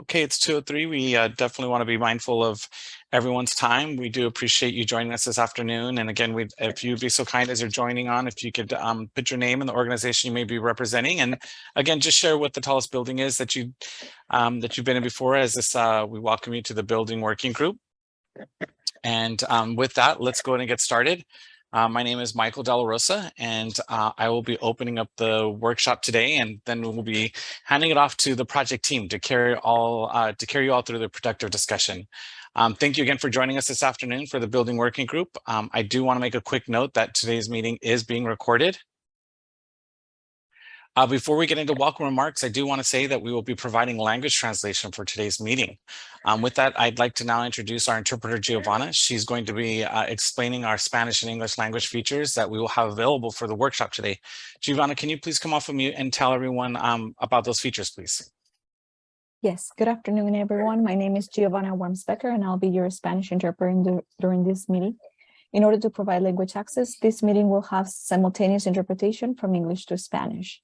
Okay, it's 2:03. We definitely want to be mindful of everyone's time. We do appreciate you joining us this afternoon. And again, if you'd be so kind as you're joining on, if you could put your name and the organization you may be representing, and again, just share what the tallest building is that you've been in before. As this, we welcome you to the building working group. And with that, let's go ahead and get started. My name is Michael Della Rosa, and I will be opening up the workshop today, and then we'll be handing it off to the project team to carry you all through the productive discussion. Thank you again for joining us this afternoon for the Building Working Group. I do want to make a quick note that today's meeting is being recorded. Before we get into welcome remarks, I do want to say that we will be providing language translation for today's meeting. With that, I'd like to now introduce our interpreter, Giovanna. She's going to be explaining our Spanish and English language features that we will have available for the workshop today. Giovanna, can you please come off of mute and tell everyone about those features, please? Yes, good afternoon, everyone. My name is Giovanna Wormsbecker, and I'll be your Spanish interpreter during this meeting. In order to provide language access, this meeting will have simultaneous interpretation from English to Spanish.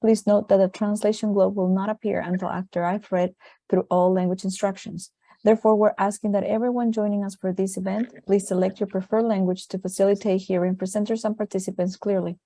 Please note that the translation globe will not appear until after I've read through all language instructions. Therefore, we're asking that everyone joining us for this event, please select your preferred language to facilitate hearing presenters and participants clearly.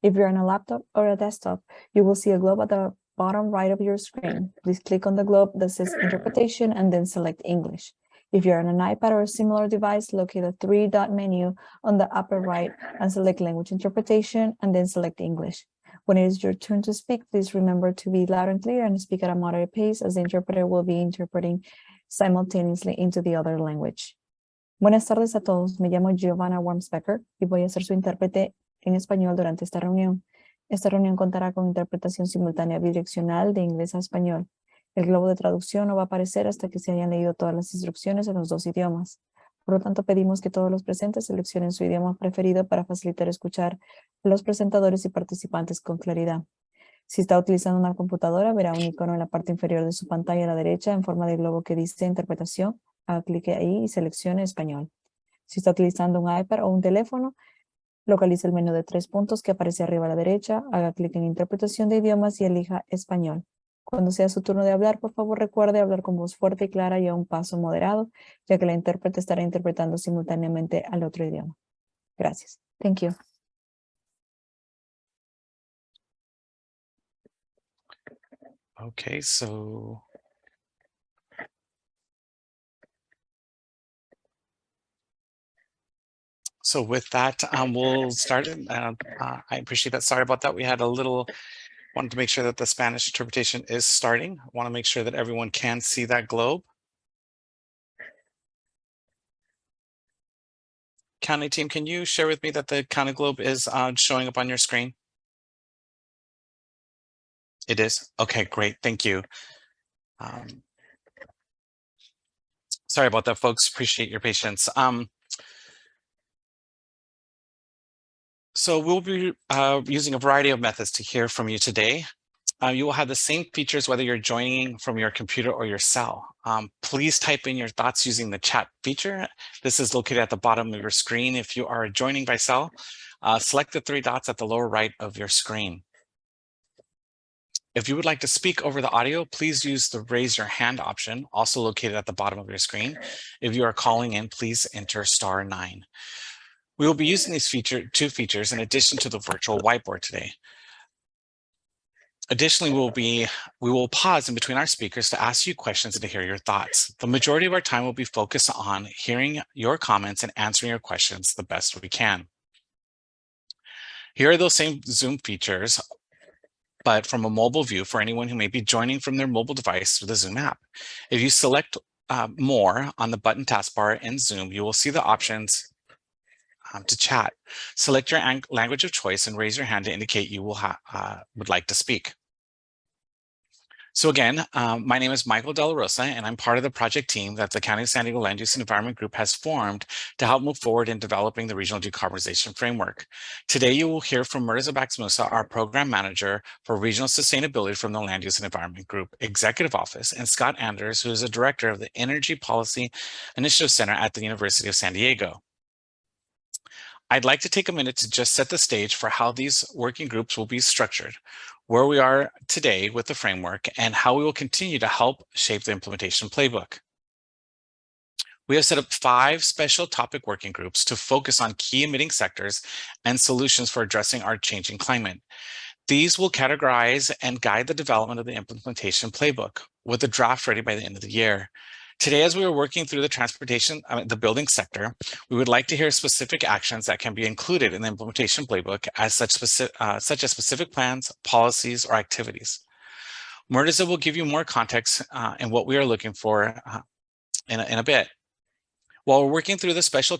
If you're on a laptop or a desktop, you will see a globe at the bottom right of your screen. Please click on the globe that says interpretation and then select English. If you're on an iPad or a similar device, locate the three-dot menu on the upper right and select language interpretation and then select English. When it is your turn to speak, please remember to be loud and clear and speak at a moderate pace, as the interpreter will be interpreting simultaneously into the other language. Buenas tardes a todos. Me llamo Giovanna Wormsbecker y voy a ser su intérprete en español durante esta reunión. Esta reunión contará con interpretación simultánea bidireccional de inglés a español. El globo de traducción no va a aparecer hasta que se hayan leído todas las instrucciones en los dos idiomas. Por lo tanto, pedimos que todos los presentes seleccionen su idioma preferido para facilitar escuchar a los presentadores y participantes con claridad. Si está utilizando una computadora, verá un icono en la parte inferior de su pantalla a la derecha en forma de globo que dice interpretación. Haga clic ahí y seleccione español. Si está utilizando un iPad o un teléfono, localice el menú de 3 puntos que aparece arriba a la derecha, haga clic en interpretación de idiomas y elija español. Cuando sea su turno de hablar, por favor recuerde hablar con voz fuerte y clara y a un paso moderado, ya que la intérprete estará interpretando simultáneamente al otro idioma. Gracias. Thank you. Okay, so with that, we'll start. I appreciate that. Sorry about that. We had wanted to make sure that the Spanish interpretation is starting. I want to make sure that everyone can see that globe. County team, can you share with me that the county globe is showing up on your screen? It is? Okay, great. Thank you. Sorry about that, folks. Appreciate your patience. So we'll be using a variety of methods to hear from you today. You will have the same features whether you're joining from your computer or your cell. Please type in your thoughts using the chat feature. This is located at the bottom of your screen. If you are joining by cell, select the 3 dots at the lower right of your screen. If you would like to speak over the audio, please use the raise your hand option, also located at the bottom of your screen. If you are calling in, please enter *9. We will be using these two features in addition to the virtual whiteboard today. Additionally, we will pause in between our speakers to ask you questions and to hear your thoughts. The majority of our time will be focused on hearing your comments and answering your questions the best we can. Here are those same Zoom features, but from a mobile view for anyone who may be joining from their mobile device through the Zoom app. If you select more on the button taskbar in Zoom, you will see the options to chat. Select your language of choice and raise your hand to indicate you would like to speak. So again, my name is Michael Della Rosa, and I'm part of the project team that the County of San Diego Land Use and Environment Group has formed to help move forward in developing the Regional Decarbonization Framework. Today, you will hear from Mirza Baxmusa, our Program Manager for Regional Sustainability from the Land Use and Environment Group Executive Office, and Scott Anders, who is the Director of the Energy Policy Initiative Center at the University of San Diego. I'd like to take a minute to just set the stage for how these working groups will be structured, where we are today with the framework, and how we will continue to help shape the implementation playbook. We have set up 5 special topic working groups to focus on key emitting sectors and solutions for addressing our changing climate. These will categorize and guide the development of the implementation playbook, with the draft ready by the end of the year. Today, as we are working through the building sector, we would like to hear specific actions that can be included in the implementation playbook as such as specific plans, policies, or activities. Murtaza will give you more context in what we are looking for in a bit. While we're working through the special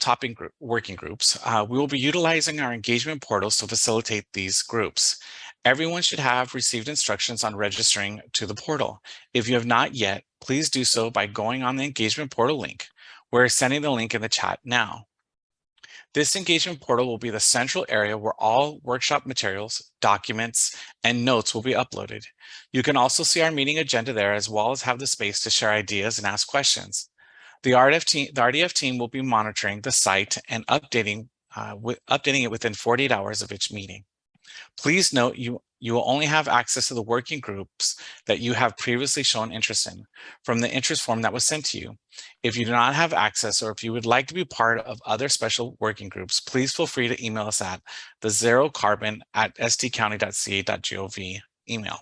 working groups, we will be utilizing our engagement portals to facilitate these groups. Everyone should have received instructions on registering to the portal. If you have not yet, please do so by going on the engagement portal link. We're sending the link in the chat now. This engagement portal will be the central area where all workshop materials, documents, and notes will be uploaded. You can also see our meeting agenda there, as well as have the space to share ideas and ask questions. The RDF team will be monitoring the site and updating it within 48 hours of each meeting. Please note you will only have access to the working groups that you have previously shown interest in from the interest form that was sent to you. If you do not have access, or if you would like to be part of other special working groups, please feel free to email us at the zerocarbon@stcounty.ca.gov email.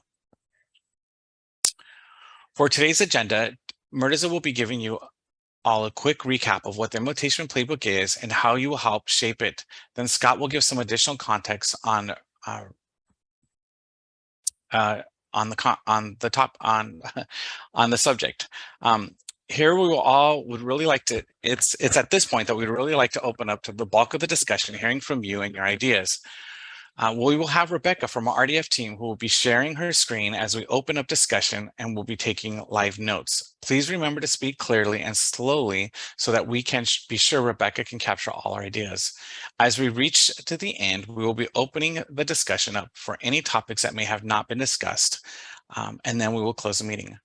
For today's agenda, Murtaza will be giving you all a quick recap of what the implementation playbook is and how you will help shape it. Then Scott will give some additional context on the subject. Here would really like to, it's at this point that we'd really like to open up to the bulk of the discussion, hearing from you and your ideas. We will have Rebecca from our RDF team who will be sharing her screen as we open up discussion, and will be taking live notes. Please remember to speak clearly and slowly so that we can be sure Rebecca can capture all our ideas. As we reach to the end, we will be opening the discussion up for any topics that may have not been discussed, and then we will close the meeting.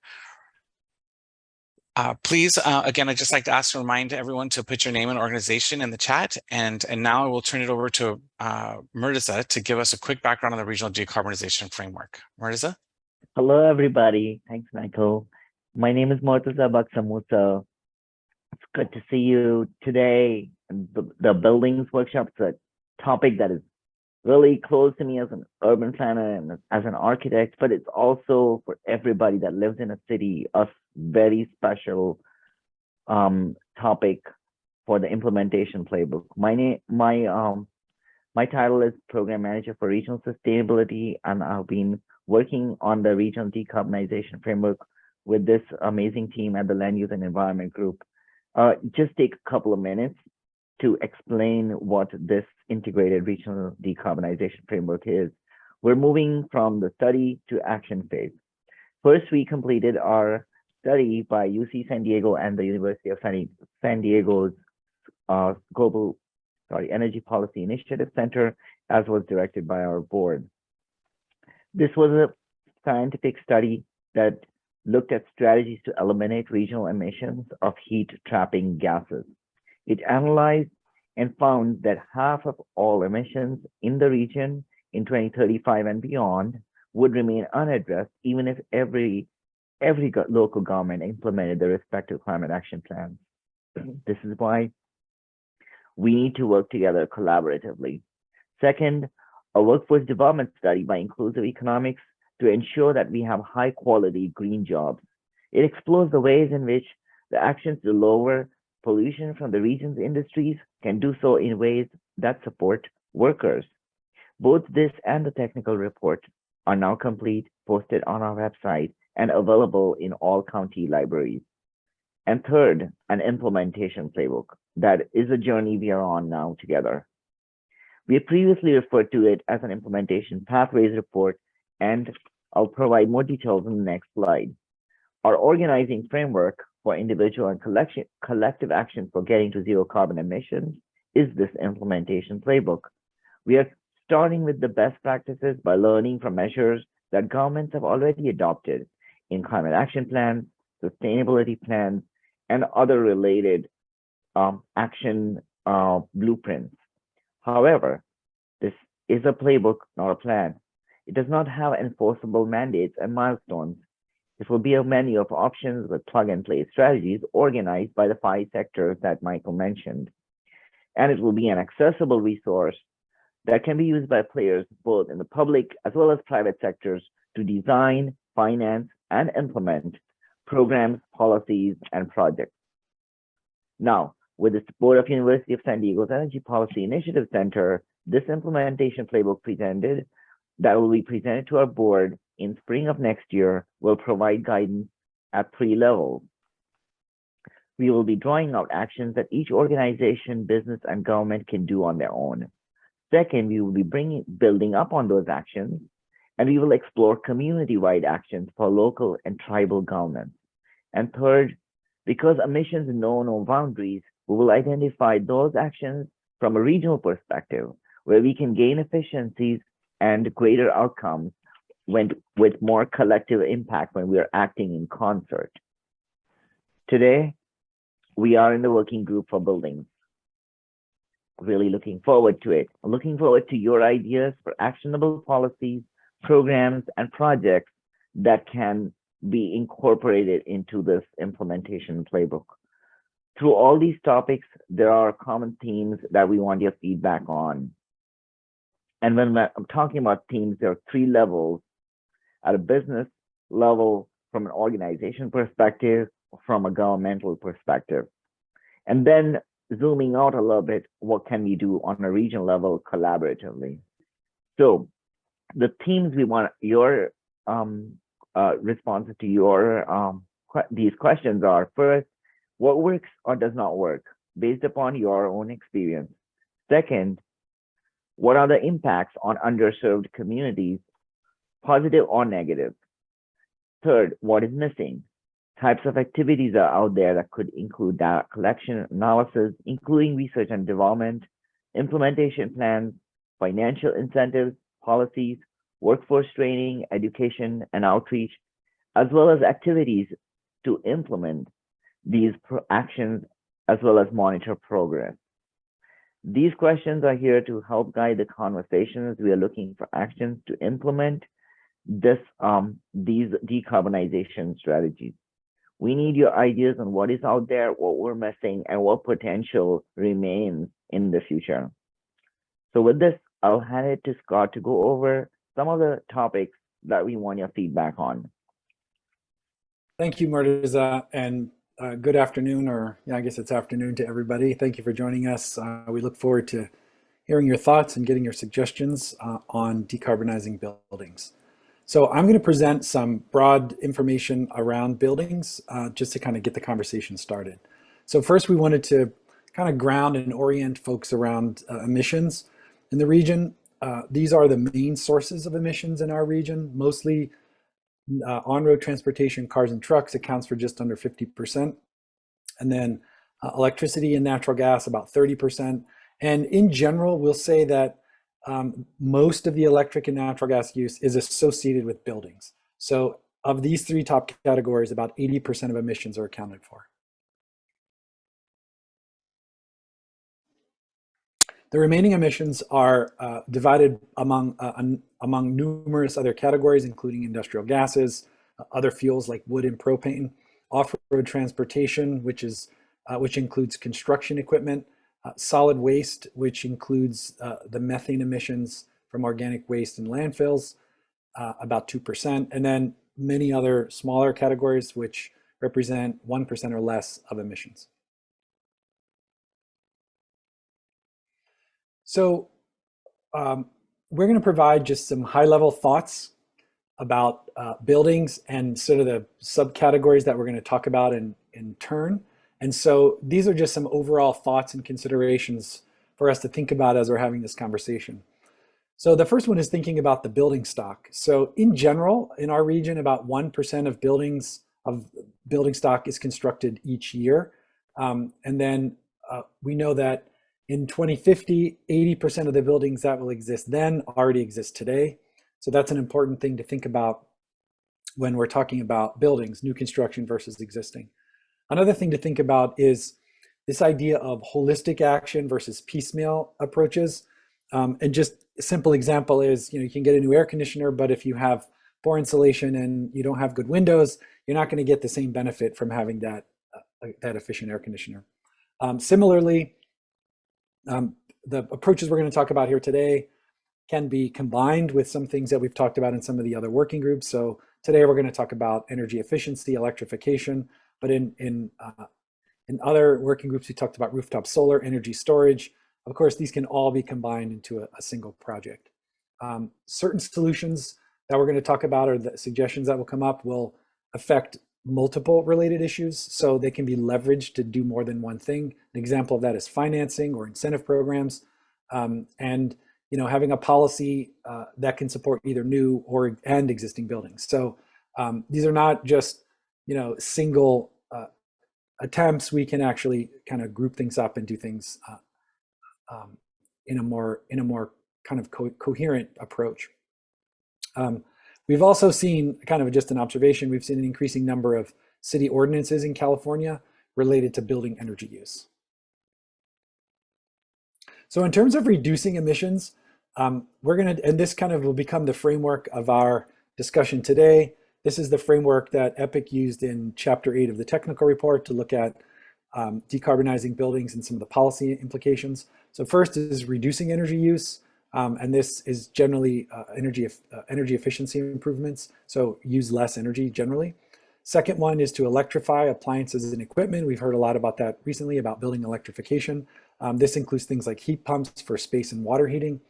Please, again, I'd just like to remind everyone to put your name and organization in the chat. And now I will turn it over to Murtaza to give us a quick background on the regional decarbonization framework. Murtaza? Hello, everybody. Thanks, Michael. My name is Murtaza Baksamusa. It's good to see you today. The buildings workshop is a topic that is really close to me as an urban planner and as an architect, but it's also for everybody that lives in a city, a very special topic for the implementation playbook. My title is Program Manager for Regional Sustainability, and I've been working on the regional decarbonization framework with this amazing team at the Land Use and Environment Group. Just take a couple of minutes to explain what this integrated regional decarbonization framework is. We're moving from the study to action phase. First, we completed our study by UC San Diego and the University of San Diego's Energy Policy Initiative Center, as was directed by our board. This was a scientific study that looked at strategies to eliminate regional emissions of heat trapping gases. It analyzed and found that half of all emissions in the region in 2035 and beyond would remain unaddressed, even if every local government implemented their respective climate action plans. This is why we need to work together collaboratively. Second, a workforce development study by Inclusive Economics to ensure that we have high quality green jobs. It explores the ways in which the actions to lower pollution from the region's industries can do so in ways that support workers. Both this and the technical report are now complete, posted on our website, and available in all county libraries. And third, an implementation playbook. That is a journey we are on now together. We have previously referred to it as an implementation pathways report, and I'll provide more details in the next slide. Our organizing framework for individual and collective action for getting to zero carbon emissions is this implementation playbook. We are starting with the best practices by learning from measures that governments have already adopted in climate action plans, sustainability plans, and other related action blueprints. However, this is a playbook, not a plan. It does not have enforceable mandates and milestones. It will be a menu of options with plug-and-play strategies organized by the 5 sectors that Michael mentioned. And it will be an accessible resource that can be used by players both in the public as well as private sectors to design, finance, and implement programs, policies, and projects. Now, with the support of University of San Diego's Energy Policy Initiative Center, this implementation playbook that will be presented to our board in spring of next year will provide guidance at 3 levels. We will be drawing out actions that each organization, business, and government can do on their own. Second, we will be building up on those actions, and we will explore community-wide actions for local and tribal governments. And third, because emissions know no boundaries, we will identify those actions from a regional perspective where we can gain efficiencies and greater outcomes with more collective impact when we are acting in concert. Today, we are in the working group for buildings. Really looking forward to it. Looking forward to your ideas for actionable policies, programs, and projects that can be incorporated into this implementation playbook. Through all these topics, there are common themes that we want your feedback on. And when I'm talking about themes, there are 3 levels: at a business level, from an organization perspective, from a governmental perspective. And then zooming out a little bit, what can we do on a regional level collaboratively? So the themes we want your responses to your these questions are: first, what works or does not work based upon your own experience? Second, what are the impacts on underserved communities, positive or negative? Third, what is missing? Types of activities are out there that could include data collection, analysis, including research and development, implementation plans, financial incentives, policies, workforce training, education, and outreach, as well as activities to implement these actions, as well as monitor progress. These questions are here to help guide the conversations. We are looking for actions to implement these decarbonization strategies. We need your ideas on what is out there, what we're missing, and what potential remains in the future. So with this, I'll hand it to Scott to go over some of the topics that we want your feedback on. Thank you, Murtaza, and good afternoon, or yeah, I guess it's afternoon to everybody. Thank you for joining us. We look forward to hearing your thoughts and getting your suggestions on decarbonizing buildings. So I'm going to present some broad information around buildings just to kind of get the conversation started. So first, we wanted to kind of ground and orient folks around emissions in the region. These are the main sources of emissions in our region. Mostly on-road transportation, cars and trucks accounts for just under 50%. And then electricity and natural gas, about 30%. And in general, we'll say that most of the electric and natural gas use is associated with buildings. So of these 3 top categories, about 80% of emissions are accounted for. The remaining emissions are divided among numerous other categories, including industrial gases, other fuels like wood and propane, off-road transportation, which includes construction equipment, solid waste, which includes the methane emissions from organic waste and landfills, about 2%, and then many other smaller categories, which represent 1% or less of emissions. So we're going to provide just some high-level thoughts about buildings and sort of the subcategories that we're going to talk about in turn. And so these are just some overall thoughts and considerations for us to think about as we're having this conversation. So the first one is thinking about the building stock. So in general, in our region, about 1% of building stock is constructed each year. And then we know that in 2050, 80% of the buildings that will exist then already exist today. So that's an important thing to think about when we're talking about buildings, new construction versus existing. Another thing to think about is this idea of holistic action versus piecemeal approaches. And just a simple example is, you can get a new air conditioner, but if you have poor insulation and you don't have good windows, you're not going to get the same benefit from having that efficient air conditioner. Similarly, the approaches we're going to talk about here today can be combined with some things that we've talked about in some of the other working groups. So today we're going to talk about energy efficiency, electrification, but in other working groups we talked about rooftop solar, energy storage. Of course, these can all be combined into a single project. Certain solutions that we're going to talk about, or the suggestions that will come up, will affect multiple related issues, so they can be leveraged to do more than one thing. An example of that is financing or incentive programs, and having a policy that can support either new and existing buildings. So these are not just single attempts. We can actually kind of group things up and do things in a more kind of coherent approach. We've also seen, kind of just an observation, we've seen an increasing number of city ordinances in California related to building energy use. So in terms of reducing emissions, we're going to, and this kind of will become the framework of our discussion today. This is the framework that EPIC used in Chapter 8 of the technical report to look at decarbonizing buildings and some of the policy implications. So first is reducing energy use. And this is generally energy efficiency improvements, so use less energy generally. Second one is to electrify appliances and equipment. We've heard a lot about that recently, about building electrification. This includes things like heat pumps for space and water heating.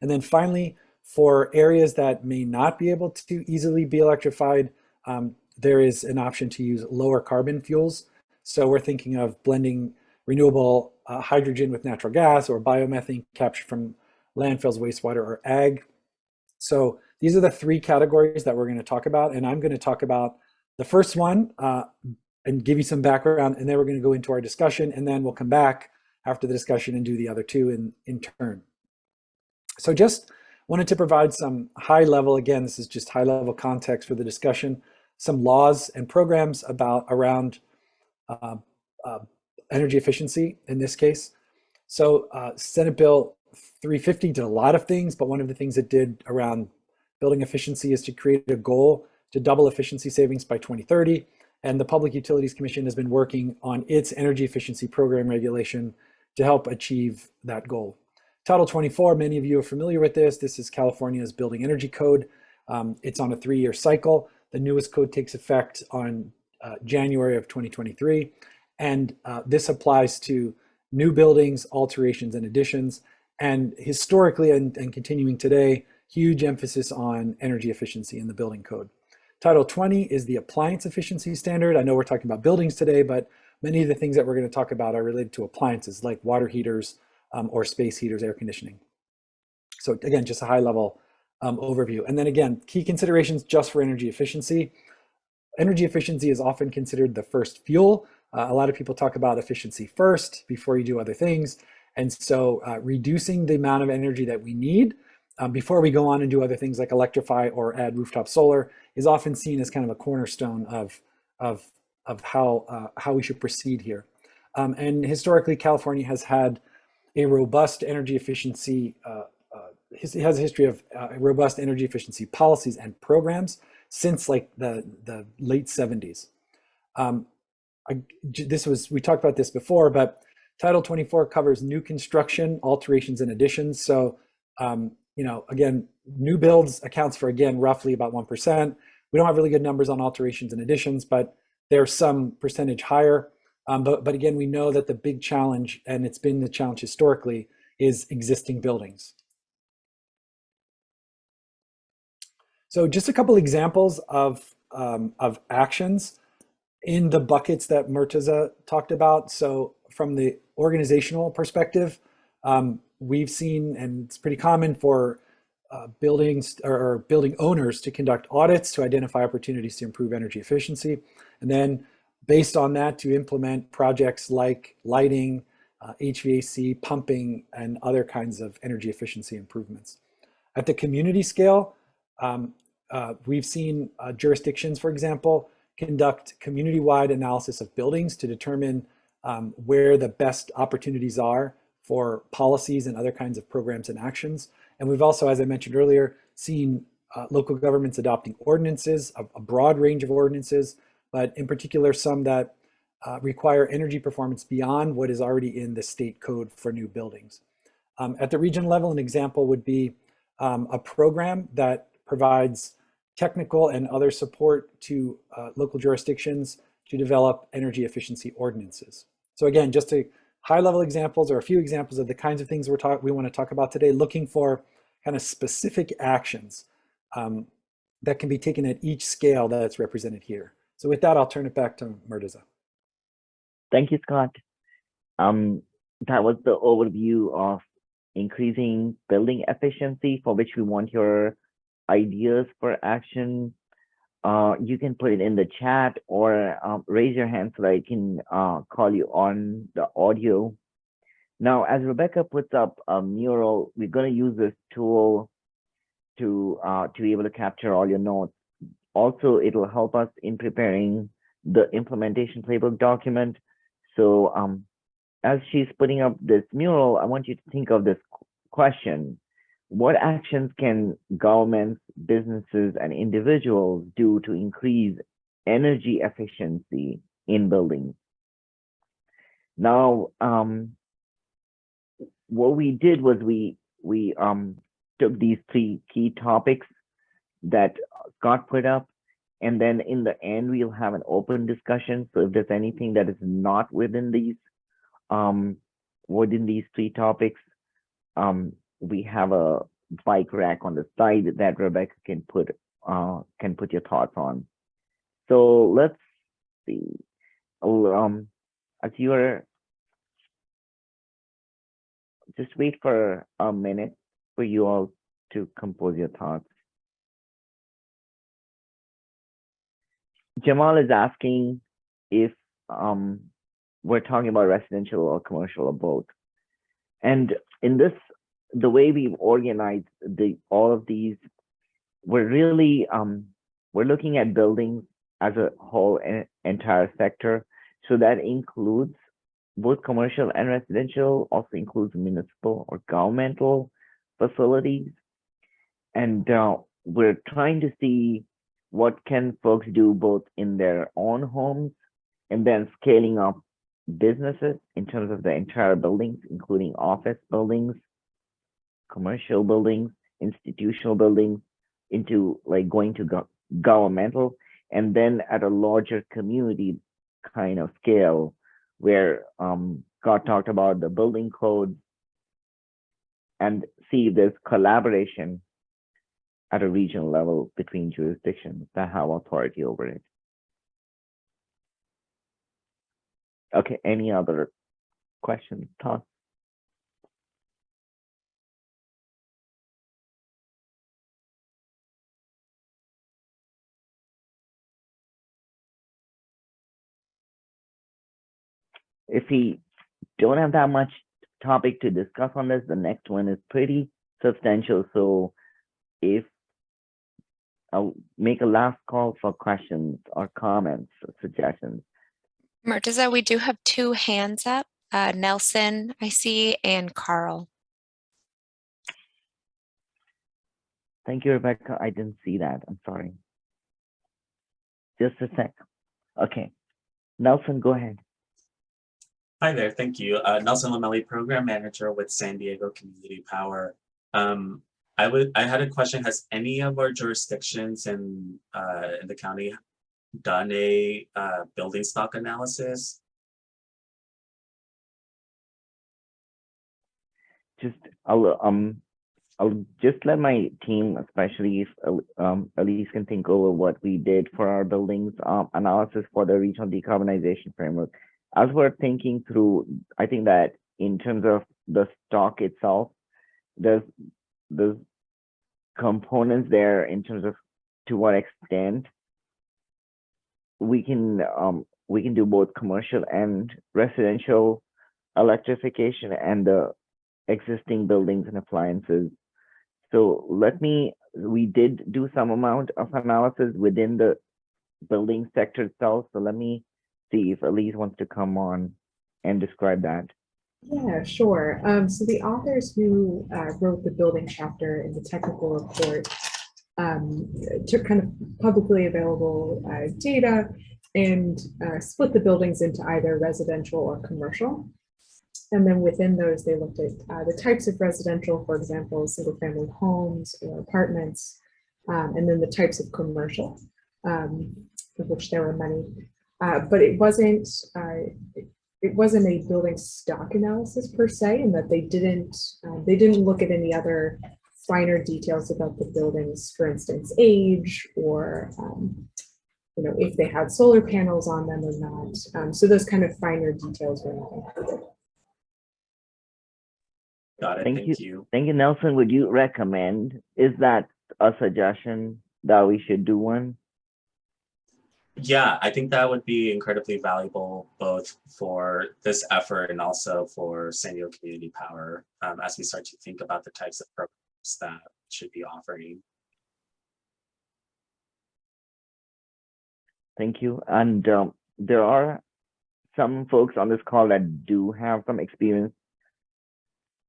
And then finally, for areas that may not be able to easily be electrified, there is an option to use lower carbon fuels. So we're thinking of blending renewable hydrogen with natural gas, or biomethane captured from landfills, wastewater, or ag. So these are the three categories that we're going to talk about, and I'm going to talk about the first one and give you some background, and then we're going to go into our discussion, and then we'll come back after the discussion and do the other two in turn. So just wanted to provide some high level, again, this is just high level context for the discussion, some laws and programs around energy efficiency in this case. So Senate Bill 350 did a lot of things, but one of the things it did around building efficiency is to create a goal to double efficiency savings by 2030. And the Public Utilities Commission has been working on its energy efficiency program regulation to help achieve that goal. Title 24, many of you are familiar with this. This is California's Building Energy Code. It's on a 3-year cycle. The newest code takes effect on January of 2023. And this applies to new buildings, alterations, and additions. And historically, and continuing today, huge emphasis on energy efficiency in the building code. Title 20 is the appliance efficiency standard. I know we're talking about buildings today, but many of the things that we're going to talk about are related to appliances like water heaters or space heaters, air conditioning. So again, just a high level overview. And then again, key considerations just for energy efficiency. Energy efficiency is often considered the first fuel. A lot of people talk about efficiency first before you do other things. And so reducing the amount of energy that we need before we go on and do other things like electrify or add rooftop solar is often seen as kind of a cornerstone of how we should proceed here. And historically, California has had a robust energy efficiency, it has a history of robust energy efficiency policies and programs since like the late 70s. We talked about this before, but Title 24 covers new construction, alterations, and additions. So, again, new builds accounts for, again, roughly about 1%. We don't have really good numbers on alterations and additions, but there's some percentage higher. But again, we know that the big challenge, and it's been the challenge historically, is existing buildings. So just a couple examples of actions in the buckets that Murtaza talked about. So from the organizational perspective, we've seen, and it's pretty common for buildings or building owners to conduct audits to identify opportunities to improve energy efficiency. And then based on that, to implement projects like lighting, HVAC, pumping, and other kinds of energy efficiency improvements. At the community scale, we've seen jurisdictions, for example, conduct community-wide analysis of buildings to determine where the best opportunities are for policies and other kinds of programs and actions. And we've also, as I mentioned earlier, seen local governments adopting ordinances, a broad range of ordinances, but in particular some that require energy performance beyond what is already in the state code for new buildings. At the region level, an example would be a program that provides technical and other support to local jurisdictions to develop energy efficiency ordinances. So again, just a high-level examples or a few examples of the kinds of things we want to talk about today, looking for kind of specific actions that can be taken at each scale that's represented here. So with that, I'll turn it back to Murtaza. Thank you, Scott. That was the overview of increasing building efficiency, for which we want your ideas for action. You can put it in the chat or raise your hand so that I can call you on the audio. Now, as Rebecca puts up a mural, we're going to use this tool to be able to capture all your notes. Also, it'll help us in preparing the implementation playbook document. So as she's putting up this mural, I want you to think of this question. What actions can governments, businesses, and individuals do to increase energy efficiency in buildings? Now, what we did was we took these 3 key topics that Scott put up, and then in the end, we'll have an open discussion. So if there's anything that is not within these 3 topics, we have a bike rack on the side that Rebecca can put your thoughts on. So let's see. As you are, just wait for a minute for you all to compose your thoughts. Jamal is asking if we're talking about residential or commercial or both. And in this, the way we've organized all of these, we're really we're looking at buildings as a whole entire sector. So that includes both commercial and residential, also includes municipal or governmental facilities. And we're trying to see what can folks do both in their own homes and then scaling up businesses in terms of the entire buildings, including office buildings, commercial buildings, institutional buildings, into like going to governmental, and then at a larger community kind of scale where Scott talked about the building code, and see if there's collaboration at a regional level between jurisdictions that have authority over it. Okay, any other questions, thoughts? If we don't have that much topic to discuss on this, the next one is pretty substantial. So if I'll make a last call for questions or comments or suggestions. Murtaza, we do have 2 hands up. Nelson, I see, and Carl. Thank you, Rebecca. I didn't see that. I'm sorry. Just a sec. Okay. Nelson, go ahead. Hi there, thank you. Nelson Lamelli, Program Manager with San Diego Community Power. I had a question. Has any of our jurisdictions in the county done a building stock analysis? I'll just let my team, especially if Elise can think over what we did for our buildings analysis for the regional decarbonization framework. As we're thinking through, I think that in terms of the stock itself, there's components there in terms of to what extent we can do both commercial and residential electrification and the existing buildings and appliances. So we did do some amount of analysis within the building sector itself. So let me see if Elise wants to come on and describe that. Yeah, sure. So the authors who wrote the building chapter in the technical report took kind of publicly available data and split the buildings into either residential or commercial. And then within those, they looked at the types of residential, for example, single family homes or apartments, and then the types of commercial, of which there were many. But it wasn't a building stock analysis per se, in that they didn't look at any other finer details about the buildings, for instance, age or if they had solar panels on them or not. So those kind of finer details were not included. Got it. Thank you. Thank you, Nelson. Would you recommend? Is that a suggestion that we should do one? Yeah, I think that would be incredibly valuable both for this effort and also for San Diego Community Power as we start to think about the types of programs that should be offering. Thank you. And there are some folks on this call that do have some experience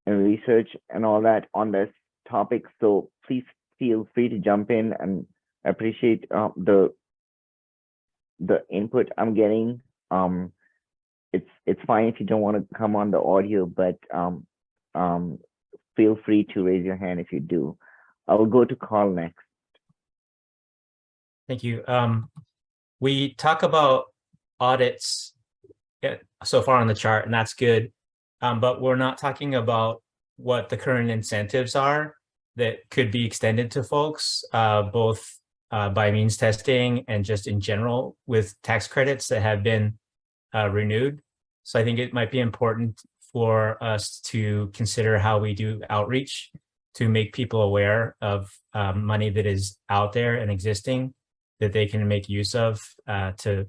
and research and all that on this topic. So please feel free to jump in, and I appreciate the input I'm getting. It's fine if you don't want to come on the audio, but feel free to raise your hand if you do. I will go to Carl next. Thank you. We talk about audits so far on the chart, and that's good. But we're not talking about what the current incentives are that could be extended to folks, both by means testing and just in general with tax credits that have been renewed. So I think it might be important for us to consider how we do outreach to make people aware of money that is out there and existing that they can make use of to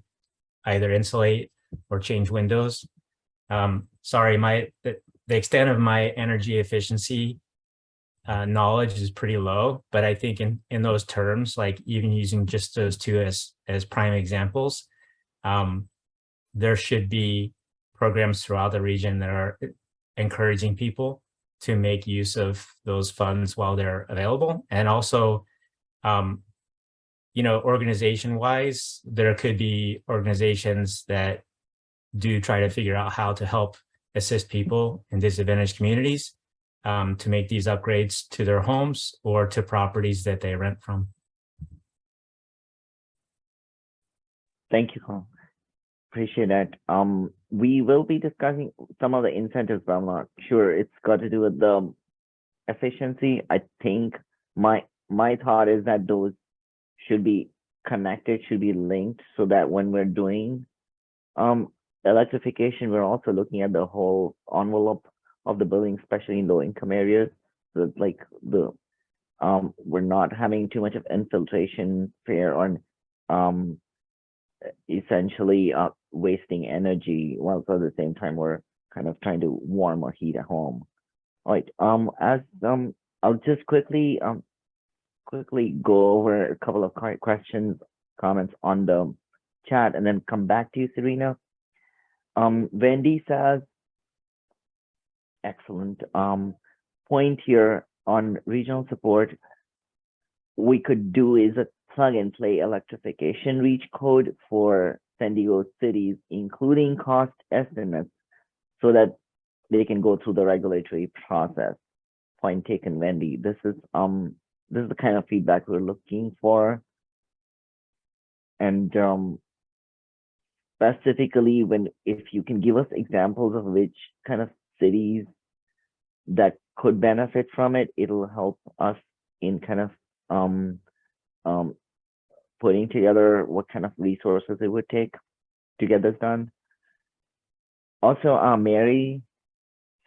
either insulate or change windows. Sorry, the extent of my energy efficiency knowledge is pretty low, but I think in those terms, like even using just those two as prime examples, there should be programs throughout the region that are encouraging people to make use of those funds while they're available. And also, organization-wise, there could be organizations that do try to figure out how to help assist people in disadvantaged communities to make these upgrades to their homes or to properties that they rent from. Thank you, Carl. Appreciate that. We will be discussing some of the incentives, but I'm not sure it's got to do with the efficiency. I think my thought is that those should be connected, should be linked, so that when we're doing electrification, we're also looking at the whole envelope of the building, especially in low-income areas. So like we're not having too much of infiltration fear on essentially wasting energy, while at the same time we're kind of trying to warm or heat a home. All right. I'll just quickly go over a couple of questions, comments on the chat, and then come back to you, Serena. Wendy says, excellent point here on regional support. We could do is a plug and play electrification reach code for San Diego cities, including cost estimates, so that they can go through the regulatory process. Point taken, Wendy. This is the kind of feedback we're looking for. And specifically, if you can give us examples of which kind of cities that could benefit from it, it'll help us in kind of putting together what kind of resources it would take to get this done. Also, Mary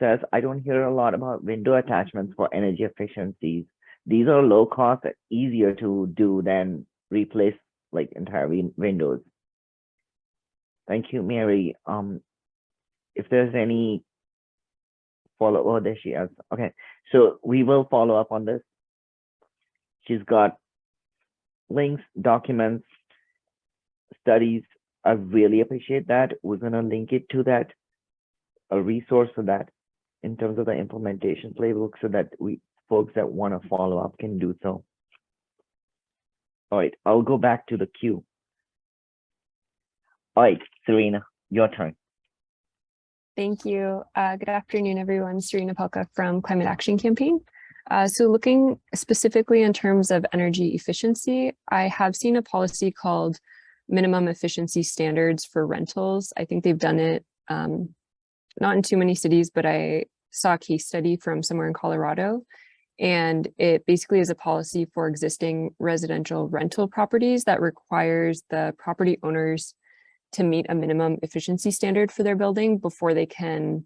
says, I don't hear a lot about window attachments for energy efficiencies. These are low cost and easier to do than replace like entire windows. Thank you, Mary. If there's any follow, oh, there she is. Okay, so we will follow up on this. She's got links, documents, studies. I really appreciate that. We're gonna link it to that a resource for that in terms of the implementation playbook so that folks that want to follow up can do so. All right, I'll go back to the queue. All right, Serena, your turn. Thank you. Good afternoon, everyone. Serena Pelka from Climate Action Campaign. So looking specifically in terms of energy efficiency, I have seen a policy called minimum efficiency standards for rentals. I think they've done it not in too many cities, but I saw a case study from somewhere in Colorado. And it basically is a policy for existing residential rental properties that requires the property owners to meet a minimum efficiency standard for their building before they can,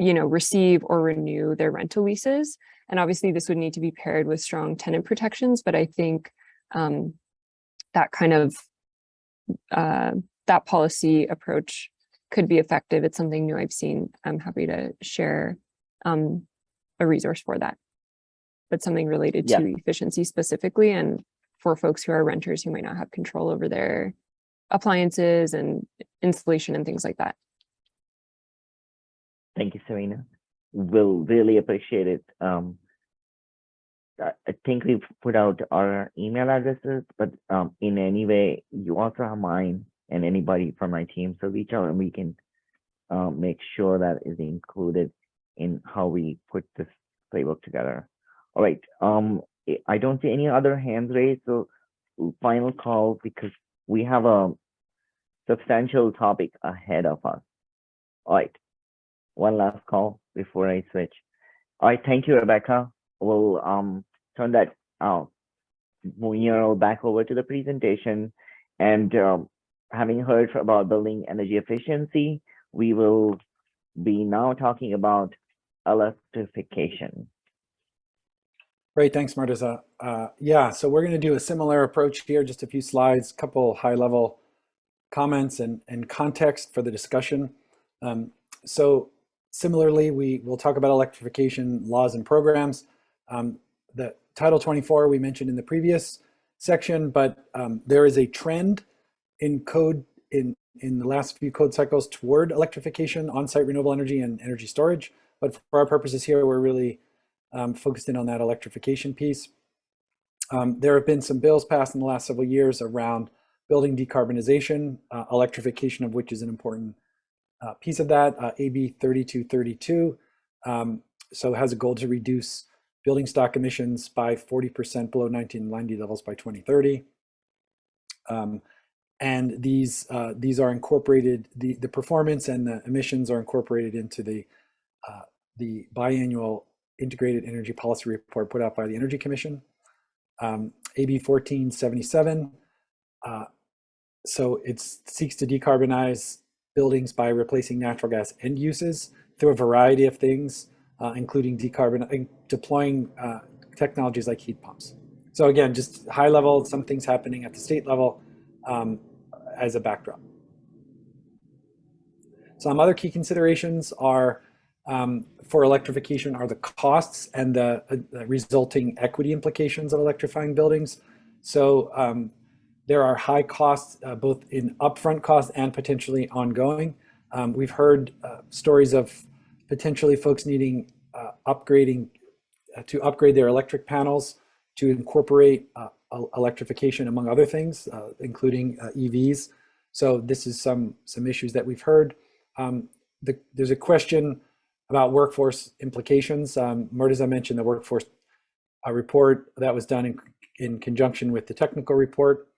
receive or renew their rental leases. And obviously this would need to be paired with strong tenant protections, but I think that kind of, that policy approach could be effective. It's something new I've seen. I'm happy to share a resource for that, but something related to efficiency specifically, and for folks who are renters who might not have control over their appliances and installation and things like that. Thank you, Serena. We'll really appreciate it. I think we've put out our email addresses, but in any way, you also have mine and anybody from my team. So reach out and we can make sure that is included in how we put this playbook together. All right. I don't see any other hands raised. So final call, because we have a substantial topic ahead of us. All right. One last call before I switch. All right. Thank you, Rebecca. We'll turn that mural back over to the presentation. And having heard about building energy efficiency, we will be now talking about electrification. Great, thanks, Martiza. Yeah, so we're going to do a similar approach here, just a few slides, couple high-level comments and context for the discussion. So similarly, we will talk about electrification laws and programs. The Title 24 we mentioned in the previous section, but there is a trend in code in the last few code cycles toward electrification, on-site renewable energy, and energy storage. But for our purposes here, we're really focused in on that electrification piece. There have been some bills passed in the last several years around building decarbonization, electrification of which is an important piece of that. AB 3232, so it has a goal to reduce building stock emissions by 40% below 1990 levels by 2030. And these are incorporated, the performance and the emissions are incorporated into the biannual integrated energy policy report put out by the Energy Commission. AB 1477, so it seeks to decarbonize buildings by replacing natural gas end uses through a variety of things, including deploying technologies like heat pumps. So again, just high level, some things happening at the state level as a backdrop. Some other key considerations are for electrification are the costs and the resulting equity implications of electrifying buildings. So there are high costs, both in upfront costs and potentially ongoing. We've heard stories of potentially folks needing to upgrade their electric panels to incorporate electrification, among other things, including EVs. So this is some issues that we've heard. There's a question about workforce implications. Martiza mentioned the workforce report that was done in conjunction with the technical report.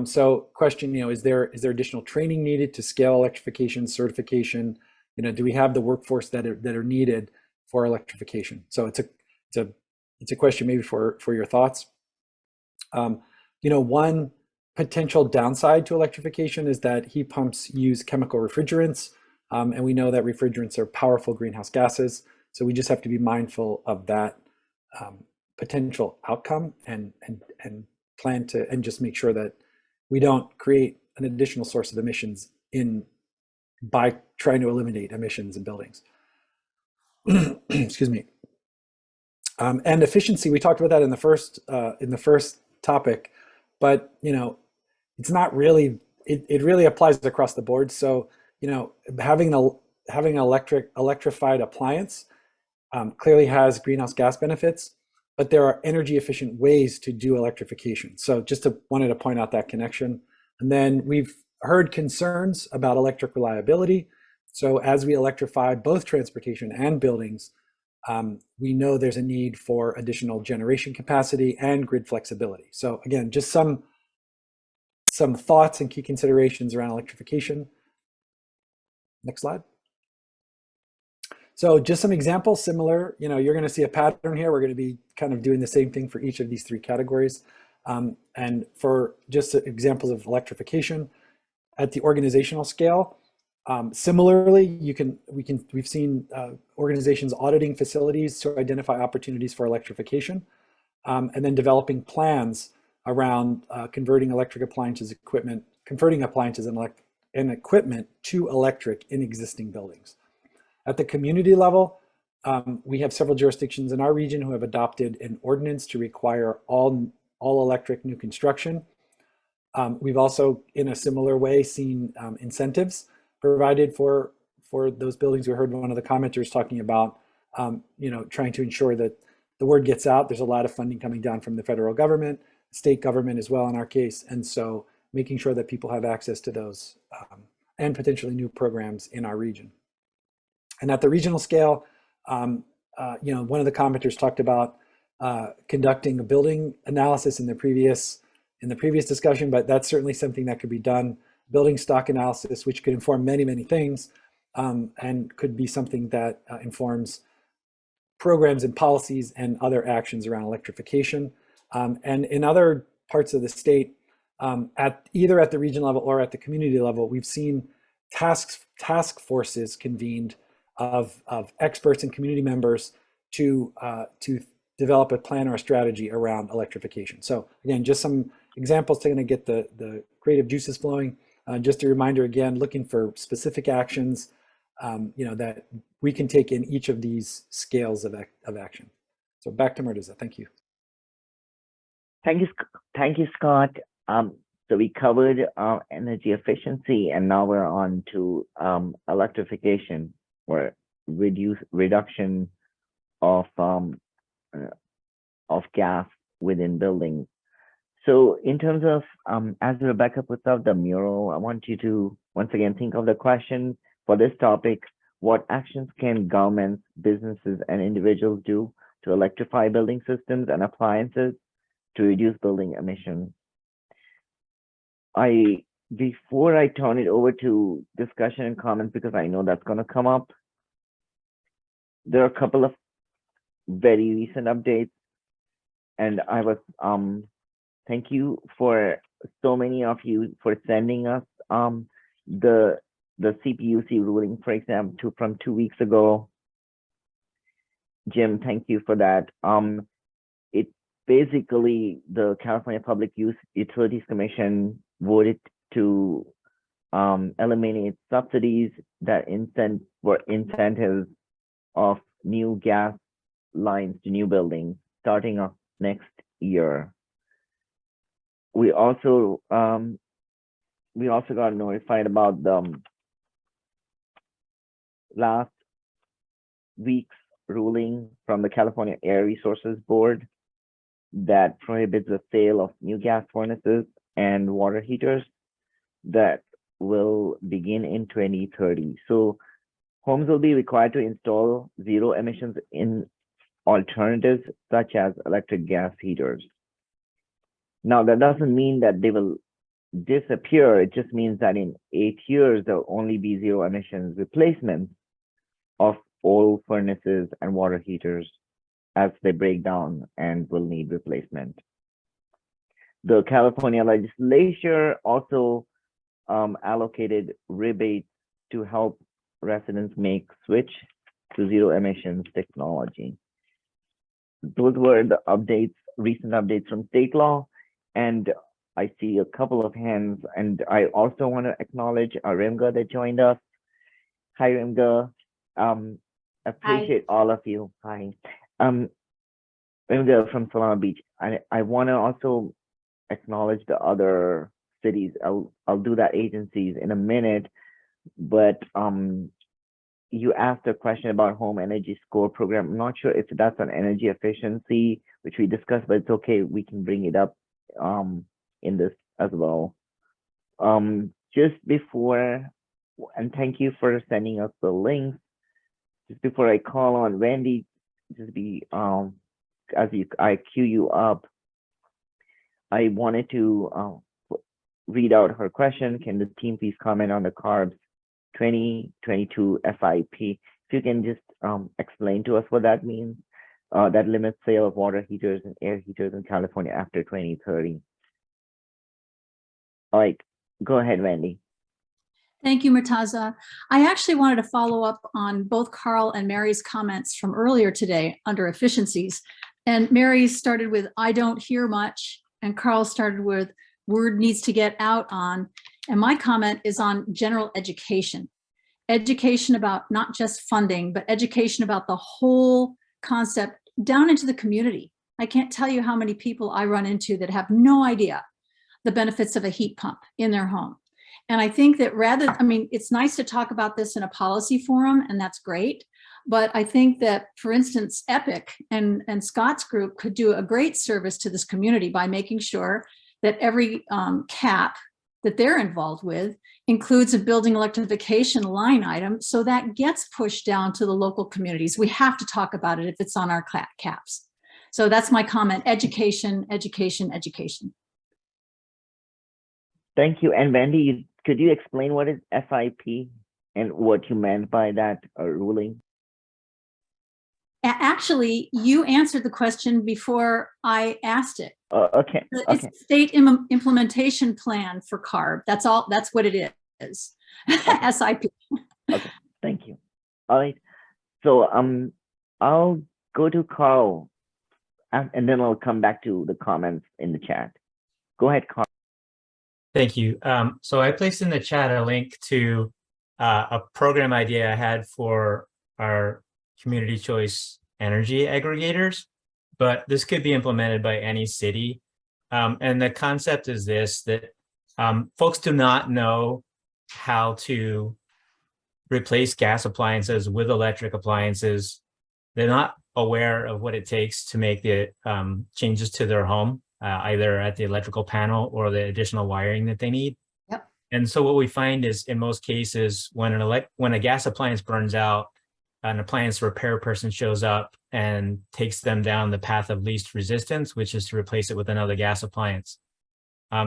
So question, is there additional training needed to scale electrification, certification? Do we have the workforce that are needed for electrification? So it's a question maybe for your thoughts. One potential downside to electrification is that heat pumps use chemical refrigerants, and we know that refrigerants are powerful greenhouse gases. So we just have to be mindful of that potential outcome and plan to, and just make sure that we don't create an additional source of emissions by trying to eliminate emissions in buildings. Excuse me. And efficiency, we talked about that in the first topic, but it's not really, it really applies across the board. So having having an electrified appliance clearly has greenhouse gas benefits, but there are energy efficient ways to do electrification. So just wanted to point out that connection. And then we've heard concerns about electric reliability. So as we electrify both transportation and buildings, we know there's a need for additional generation capacity and grid flexibility. So again, just some thoughts and key considerations around electrification. Next slide. So just some examples, similar, you're going to see a pattern here. We're going to be kind of doing the same thing for each of these three categories. And for just examples of electrification at the organizational scale, similarly, we've seen organizations auditing facilities to identify opportunities for electrification, and then developing plans around converting appliances and equipment to electric in existing buildings. At the community level, we have several jurisdictions in our region who have adopted an ordinance to require all electric new construction. We've also, in a similar way, seen incentives provided for those buildings. We heard one of the commenters talking about, trying to ensure that the word gets out. There's a lot of funding coming down from the federal government, state government as well in our case, and so making sure that people have access to those and potentially new programs in our region. And at the regional scale, one of the commenters talked about conducting a building analysis in the previous discussion, but that's certainly something that could be done. Building stock analysis, which could inform many, many things, and could be something that informs programs and policies and other actions around electrification. And in other parts of the state, either at the region level or at the community level, we've seen task forces convened of experts and community members to develop a plan or a strategy around electrification. So again, just some examples to kind of get the creative juices flowing. Just a reminder again, looking for specific actions that we can take in each of these scales of action. So back to Martiza. Thank you. Thank you, Scott. So we covered energy efficiency, and now we're on to electrification or reduction of gas within buildings. So in terms of, as Rebecca puts out the mural, I want you to once again think of the question for this topic: what actions can governments, businesses, and individuals do to electrify building systems and appliances to reduce building emissions? Before I turn it over to discussion and comments, because I know that's going to come up, there are a couple of very recent updates, and I was thank you for so many of you for sending us the CPUC ruling, for example, from 2 weeks ago. Jim, thank you for that. It basically, the California Public Utilities Commission voted to eliminate subsidies that were incentives of new gas lines to new buildings starting off next year. We also got notified about the last week's ruling from the California Air Resources Board that prohibits the sale of new gas furnaces and water heaters that will begin in 2030. So homes will be required to install zero emissions in alternatives such as electric gas heaters. Now, that doesn't mean that they will disappear. It just means that in 8 years, there'll only be zero emissions replacements of old furnaces and water heaters as they break down and will need replacement. The California legislature also allocated rebates to help residents make switch to zero emissions technology. Those were the updates, recent updates from state law. And I see a couple of hands, and I also want to acknowledge Rimga that joined us. Hi, Rimga. Appreciate all of you. Hi. Rimga from Solana Beach. I want to also acknowledge the other cities. I'll do that agencies in a minute, but you asked a question about home energy score program. I'm not sure if that's on energy efficiency, which we discussed, but it's okay. We can bring it up in this as well. Just before, and thank you for sending us the link. Just before I call on Wendy, just be I queue you up, I wanted to read out her question. Can the team please comment on the CARB's 2022 FIP? If you can just explain to us what that means. That limits sale of water heaters and air heaters in California after 2030. All right, go ahead, Wendy. Thank you, Murtaza. I actually wanted to follow up on both Carl and Mary's comments from earlier today under efficiencies. And Mary started with, I don't hear much. And Carl started with, word needs to get out on. And my comment is on general education. Education about not just funding, but education about the whole concept down into the community. I can't tell you how many people I run into that have no idea the benefits of a heat pump in their home. And I think that it's nice to talk about this in a policy forum, and that's great. But I think that, for instance, EPIC and Scott's group could do a great service to this community by making sure that every cap that they're involved with includes a building electrification line item, so that gets pushed down to the local communities. We have to talk about it if it's on our caps. So that's my comment: education, education, education. Thank you. And Wendy, could you explain what is FIP and what you meant by that ruling? Actually, you answered the question before I asked it. Okay. It's a state implementation plan for CARB. That's all. That's what it is. Okay. SIP. Okay. Thank you. All right. So I'll go to Carl, and then I'll come back to the comments in the chat. Go ahead, Carl. Thank you. So I placed in the chat a link to a program idea I had for our community choice energy aggregators, but this could be implemented by any city. And the concept is this, that folks do not know how to replace gas appliances with electric appliances. They're not aware of what it takes to make the changes to their home, either at the electrical panel or the additional wiring that they need. Yep. And so what we find is, in most cases, when a gas appliance burns out, an appliance repair person shows up and takes them down the path of least resistance, which is to replace it with another gas appliance.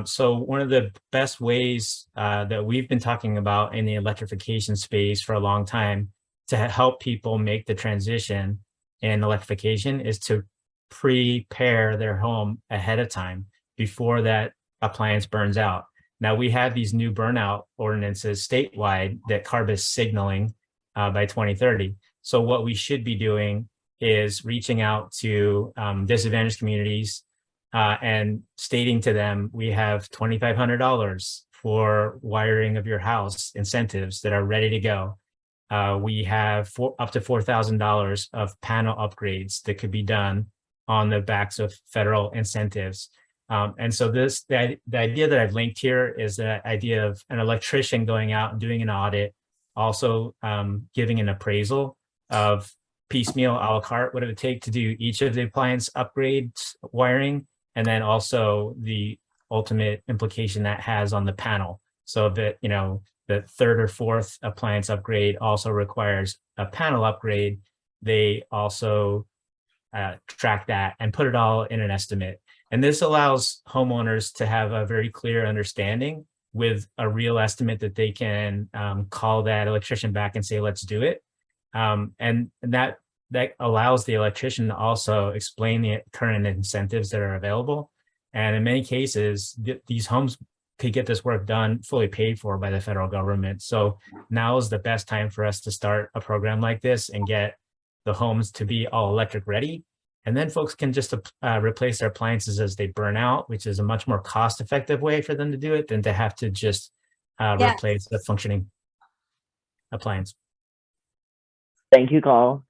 So one of the best ways that we've been talking about in the electrification space for a long time to help people make the transition in electrification is to prepare their home ahead of time before that appliance burns out. Now, we have these new burnout ordinances statewide that CARB is signaling by 2030. So what we should be doing is reaching out to disadvantaged communities and stating to them, we have $2,500 for wiring of your house incentives that are ready to go. We have up to $4,000 of panel upgrades that could be done on the backs of federal incentives. And so the idea that I've linked here is the idea of an electrician going out and doing an audit, also giving an appraisal of piecemeal a la carte, what it would take to do each of the appliance upgrades wiring, and then also the ultimate implication that has on the panel. So that, you know, the third or fourth appliance upgrade also requires a panel upgrade. They also track that and put it all in an estimate. And this allows homeowners to have a very clear understanding with a real estimate that they can call that electrician back and say, let's do it. And that allows the electrician to also explain the current incentives that are available. And in many cases, these homes could get this work done fully paid for by the federal government. So now is the best time for us to start a program like this and get the homes to be all electric ready. And then folks can just replace their appliances as they burn out, which is a much more cost-effective way for them to do it than to have to just replace the functioning appliance. Thank you, Carl.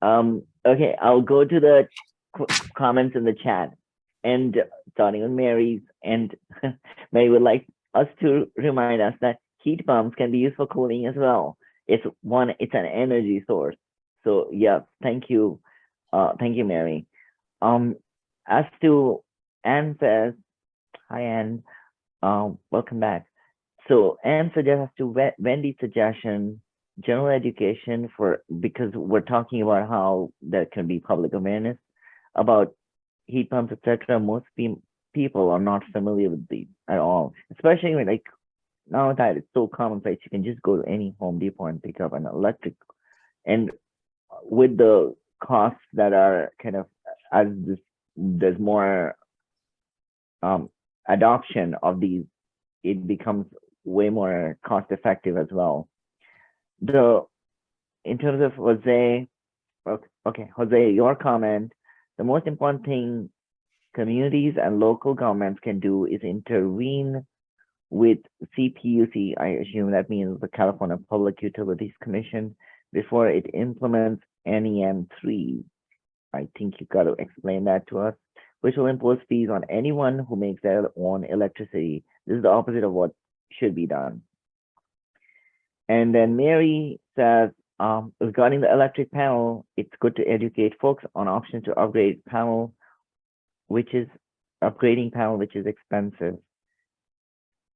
Okay, I'll go to the comments in the chat, and starting with Mary's. And Mary would like us to remind us that heat pumps can be used for cooling as well. it's an energy source. So yeah, thank you, Mary. As to Anne says, hi Anne, welcome back. So Anne suggests to Wendy's suggestion, general education because we're talking about how there can be public awareness about heat pumps, etc. Most people are not familiar with these at all, especially when, like, now that it's so commonplace, you can just go to any Home Depot and pick up an electric. And with the costs that are kind of, as there's more adoption of these, it becomes way more cost effective as well. In terms of Jose, okay, Jose, your comment, the most important thing communities and local governments can do is intervene with CPUC. I assume that means the California Public Utilities Commission, before it implements NEM 3. I think you got to explain that to us, which will impose fees on anyone who makes their own electricity. This is the opposite of what should be done. And then Mary says, regarding the electric panel, it's good to educate folks on options to upgrade panel, upgrading panel, which is expensive.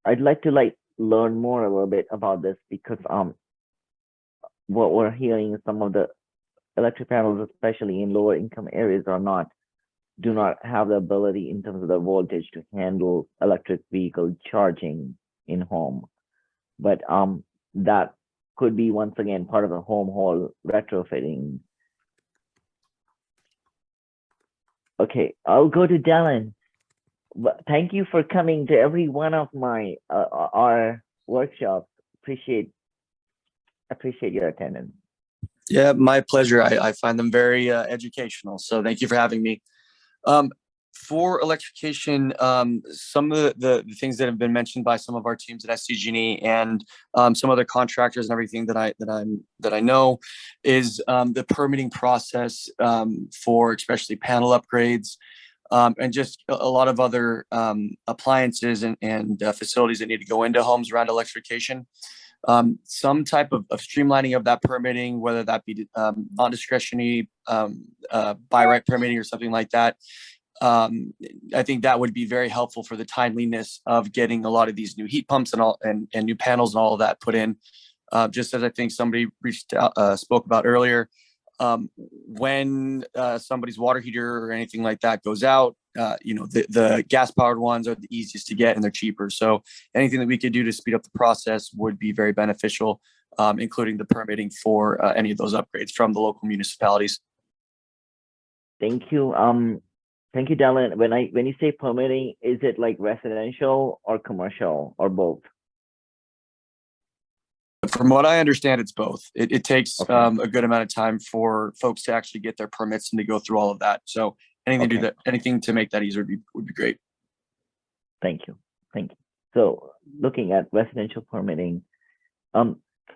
I'd like to learn more a little bit about this, because what we're hearing is some of the electric panels, especially in lower income areas, do not have the ability in terms of the voltage to handle electric vehicle charging in home. But that could be, once again, part of a home hall retrofitting. Okay, I'll go to Dylan. Thank you for coming to every one of my our workshops. Appreciate your attendance. Yeah, my pleasure. I find them very educational. So thank you for having me. For electrification, some of the things that have been mentioned by some of our teams at SDG&E and some other contractors and everything that I know is the permitting process for especially panel upgrades, and just a lot of other appliances and facilities that need to go into homes around electrification. Some type of streamlining of that permitting, whether that be non-discretionary by right permitting or something like that. I think that would be very helpful for the timeliness of getting a lot of these new heat pumps and new panels and all of that put in. Just as I think somebody spoke about earlier, when somebody's water heater or anything like that goes out, the gas powered ones are the easiest to get and they're cheaper. So anything that we could do to speed up the process would be very beneficial, including the permitting for any of those upgrades from the local municipalities. Thank you. Thank you, Dylan. When you say permitting, is it like residential or commercial or both? From what I understand, it's both. It takes Okay. a good amount of time for folks to actually get their permits and to go through all of that. So anything to make that easier would be great. Thank you. So looking at residential permitting,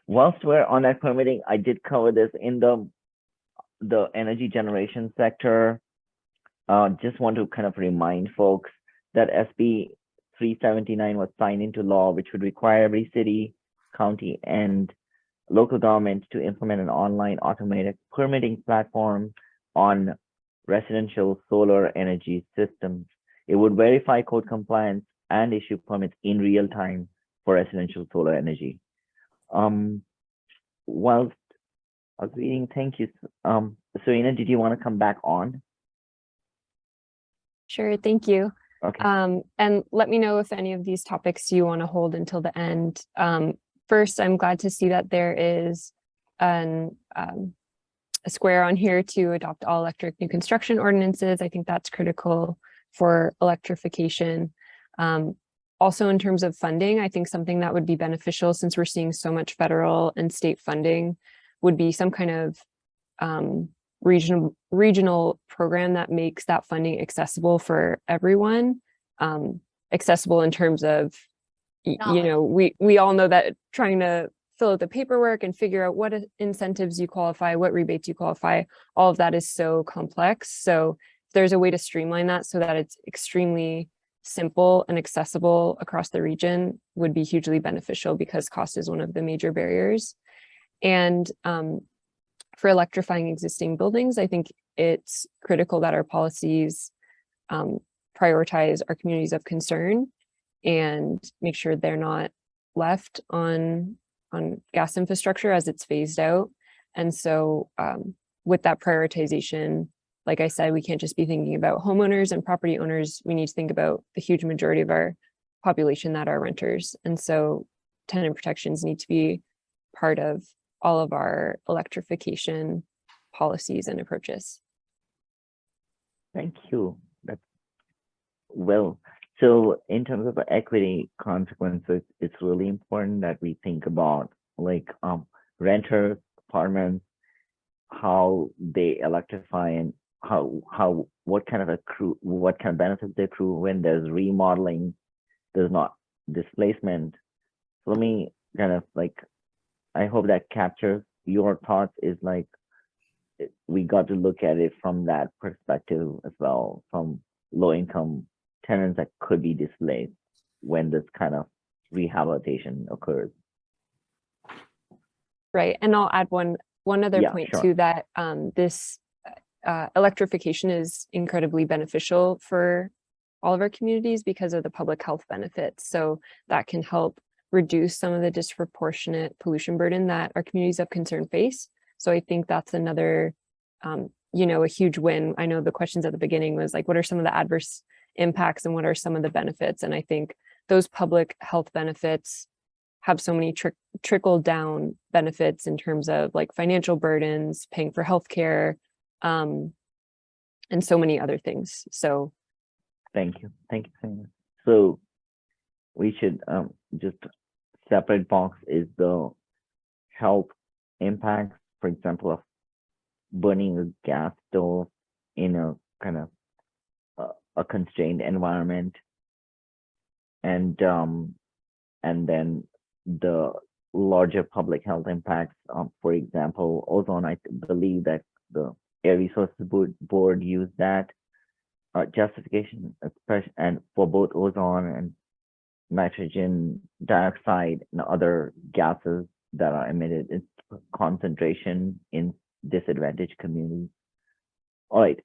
whilst we're on that permitting, I did cover this in the energy generation sector. Just want to kind of remind folks that SB 379 was signed into law, which would require every city, county, and local government to implement an online automated permitting platform on residential solar energy systems. It would verify code compliance and issue permits in real time for residential solar energy. Whilst I was reading, thank you. Serena, did you want to come back on? Sure, thank you. Okay. And let me know if any of these topics you want to hold until the end. First, I'm glad to see that there is a square on here to adopt all electric new construction ordinances. I think that's critical for electrification. Also, in terms of funding, I think something that would be beneficial, since we're seeing so much federal and state funding, would be some kind of regional program that makes that funding accessible for everyone. Accessible in terms of, we all know that trying to fill out the paperwork and figure out what incentives you qualify, what rebates you qualify, all of that is so complex. So if there's a way to streamline that so that it's extremely simple and accessible across the region, would be hugely beneficial, because cost is one of the major barriers. And for electrifying existing buildings, I think it's critical that our policies prioritize our communities of concern and make sure they're not left on gas infrastructure as it's phased out. And so with that prioritization, like I said, we can't just be thinking about homeowners and property owners. We need to think about the huge majority of our population that are renters. And so tenant protections need to be part of all of our electrification policies and approaches. Thank you. That's well. So in terms of equity consequences, it's really important that we think about like renters, apartments, how they electrify and what kind of benefits they accrue when there's remodeling, there's not displacement. So let me kind of like, I hope that captures your thoughts. Is like we got to look at it from that perspective as well, from low income tenants that could be displaced when this kind of rehabilitation occurs. Right. And I'll add one other point sure. too, that this electrification is incredibly beneficial for all of our communities because of the public health benefits. So that can help reduce some of the disproportionate pollution burden that our communities of concern face. So I think that's another, a huge win. I know the questions at the beginning was like, what are some of the adverse impacts and what are some of the benefits? And I think those public health benefits have so many trickle down benefits in terms of like financial burdens, paying for healthcare, and so many other things. So thank you Sam. So we should just separate box is the health impacts, for example, of burning a gas stove in a kind of a constrained environment, and then the larger public health impacts, for example, ozone. I believe that the Air Resources Board used that justification, especially and for both ozone and nitrogen dioxide and other gases that are emitted, its concentration in disadvantaged communities. All right.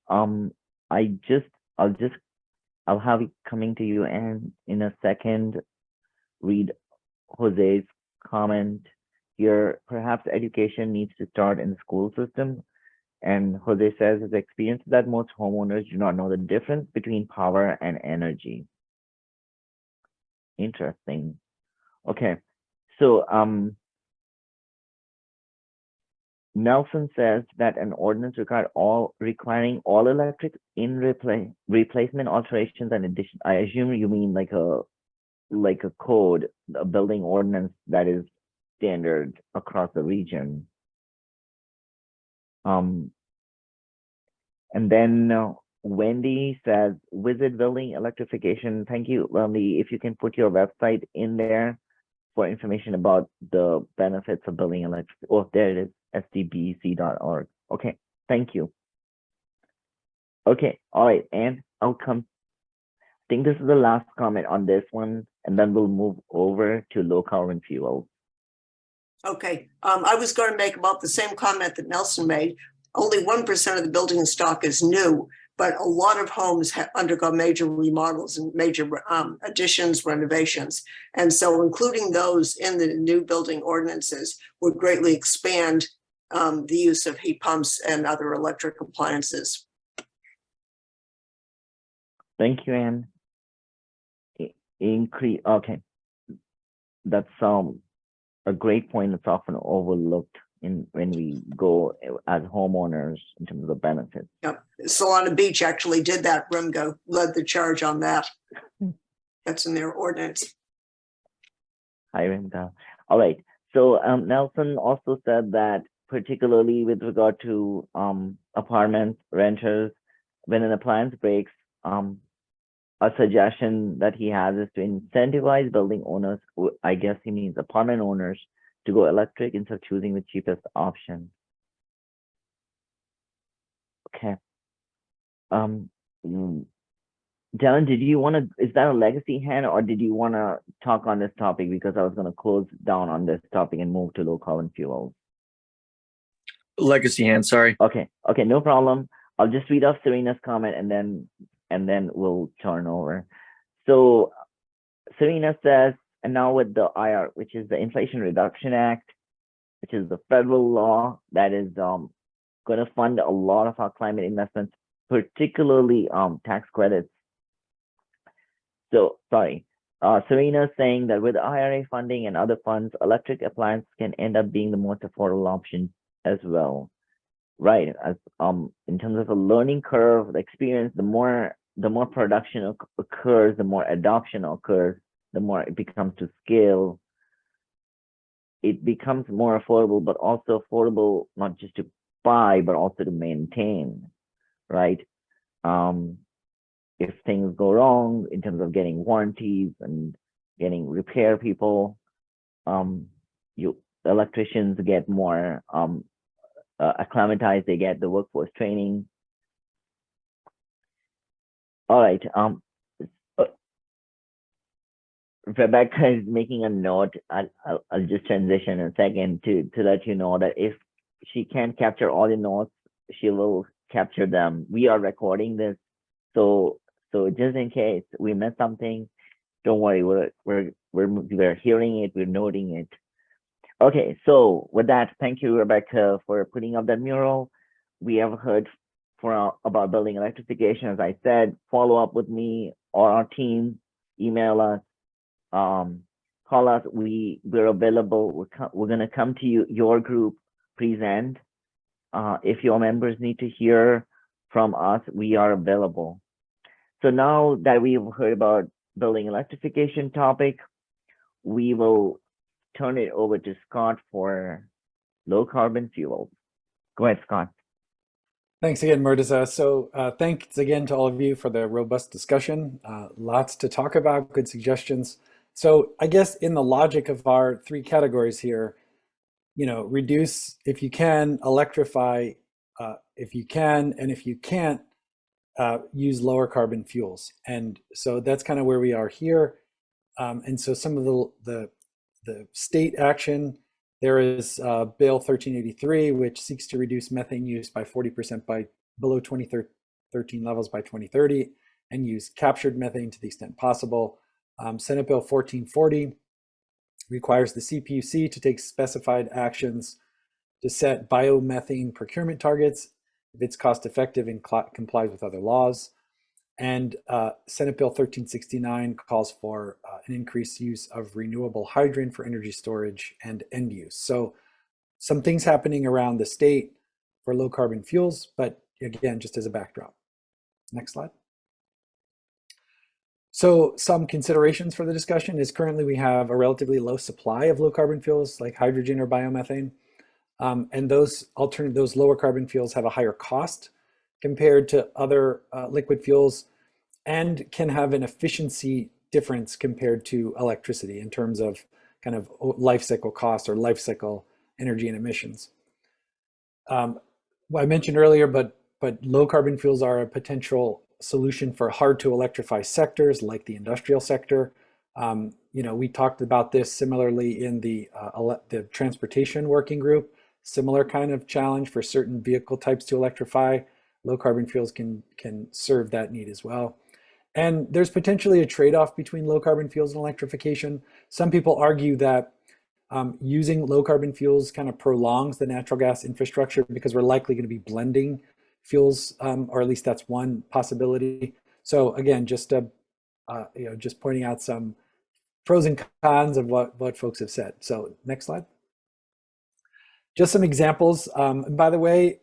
I'll have it coming to you, and in a second, read Jose's comment here. Perhaps education needs to start in the school system. And Jose says his experience is that most homeowners do not know the difference between power and energy. Interesting. Okay, so Nelson says that an ordinance requiring all electric in replacement alterations and addition. I assume you mean like a code, a building ordinance that is standard across the region. And then Wendy says, visit building electrification. Thank you, Wendy. If you can put your website in there for information about the benefits of building electric. Oh, there it is, sdbc.org. Okay, thank you. Okay, all right, and I'll come. I think this is the last comment on this one, and then we'll move over to low carbon fuels. Okay, I was going to make about the same comment that Nelson made. Only 1% of the building stock is new, but a lot of homes undergo major remodels and major additions, renovations. And so including those in the new building ordinances would greatly expand the use of heat pumps and other electric appliances. Thank you, Anne. Increase. Okay, that's a great point that's often overlooked when we go as homeowners in terms of the benefits. Yep. Solana Beach actually did that. Rimgo led the charge on that. That's in their ordinance. Hi, Rimgo. All right. So Nelson also said that particularly with regard to apartment renters, when an appliance breaks, a suggestion that he has is to incentivize building owners, I guess he means apartment owners, to go electric instead of choosing the cheapest option. Okay. Dylan, did you want to, is that a legacy hand, or did you want to talk on this topic? Because I was going to close down on this topic and move to low carbon fuels. Legacy hand, sorry. Okay, no problem. I'll just read off Serena's comment and then we'll turn over. So Serena says, and now with the IR, which is the Inflation Reduction Act, which is the federal law that is going to fund a lot of our climate investments, particularly tax credits. So sorry, Serena's saying that with IRA funding and other funds, electric appliances can end up being the most affordable option as well. Right, as in terms of a learning curve, the experience, the more production occurs, the more adoption occurs, the more it becomes to scale. It becomes more affordable, but also affordable not just to buy, but also to maintain, right? If things go wrong in terms of getting warranties and getting repair people, electricians get more acclimatized, they get the workforce training. All right. Rebecca is making a note. I'll just transition in a second to let you know that if she can't capture all the notes, she will capture them. We are recording this, so just in case we missed something, don't worry. We're hearing it. We're noting it. Okay, so with that, thank you, Rebecca, for putting up that mural. We have heard about building electrification. As I said, follow up with me or our team, email us, call us. We're available. We're going to come to your group, present. If your members need to hear from us, we are available. So now that we've heard about building electrification topic, we will turn it over to Scott for low carbon fuels. Go ahead, Scott. Thanks again, Murtaza. So thanks again to all of you for the robust discussion. Lots to talk about, good suggestions. So I guess in the logic of our three categories here, reduce if you can, electrify if you can, and if you can't, use lower carbon fuels. And so that's kind of where we are here. And so some of the state action, there is Bill 1383, which seeks to reduce methane use by 40% by below 2013 levels by 2030 and use captured methane to the extent possible. Senate Bill 1440 requires the CPUC to take specified actions to set biomethane procurement targets if it's cost effective and complies with other laws. And Senate Bill 1369 calls for an increased use of renewable hydrogen for energy storage and end use. So some things happening around the state for low carbon fuels, but again, just as a backdrop. Next slide. So some considerations for the discussion is currently we have a relatively low supply of low carbon fuels like hydrogen or biomethane. And those lower carbon fuels have a higher cost compared to other liquid fuels and can have an efficiency difference compared to electricity in terms of kind of life cycle cost or life cycle energy and emissions. I mentioned earlier, but low carbon fuels are a potential solution for hard to electrify sectors like the industrial sector. We talked about this similarly in the transportation working group, similar kind of challenge for certain vehicle types to electrify. Low carbon fuels can serve that need as well. And there's potentially a trade-off between low carbon fuels and electrification. Some people argue that using low carbon fuels kind of prolongs the natural gas infrastructure because we're likely going to be blending fuels, or at least that's one possibility. So again, just pointing out some pros and cons of what folks have said. So next slide. Just some examples. And by the way,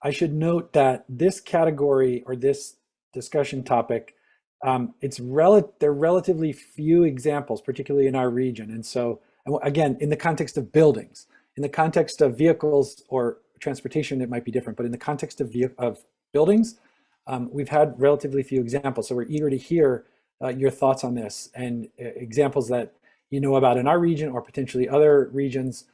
I should note that this category or this discussion topic, there are relatively few examples, particularly in our region. And so, again, in the context of buildings, in the context of vehicles or transportation, it might be different, but in the context of buildings, we've had relatively few examples. So we're eager to hear your thoughts on this and examples that you know about in our region or potentially other regions,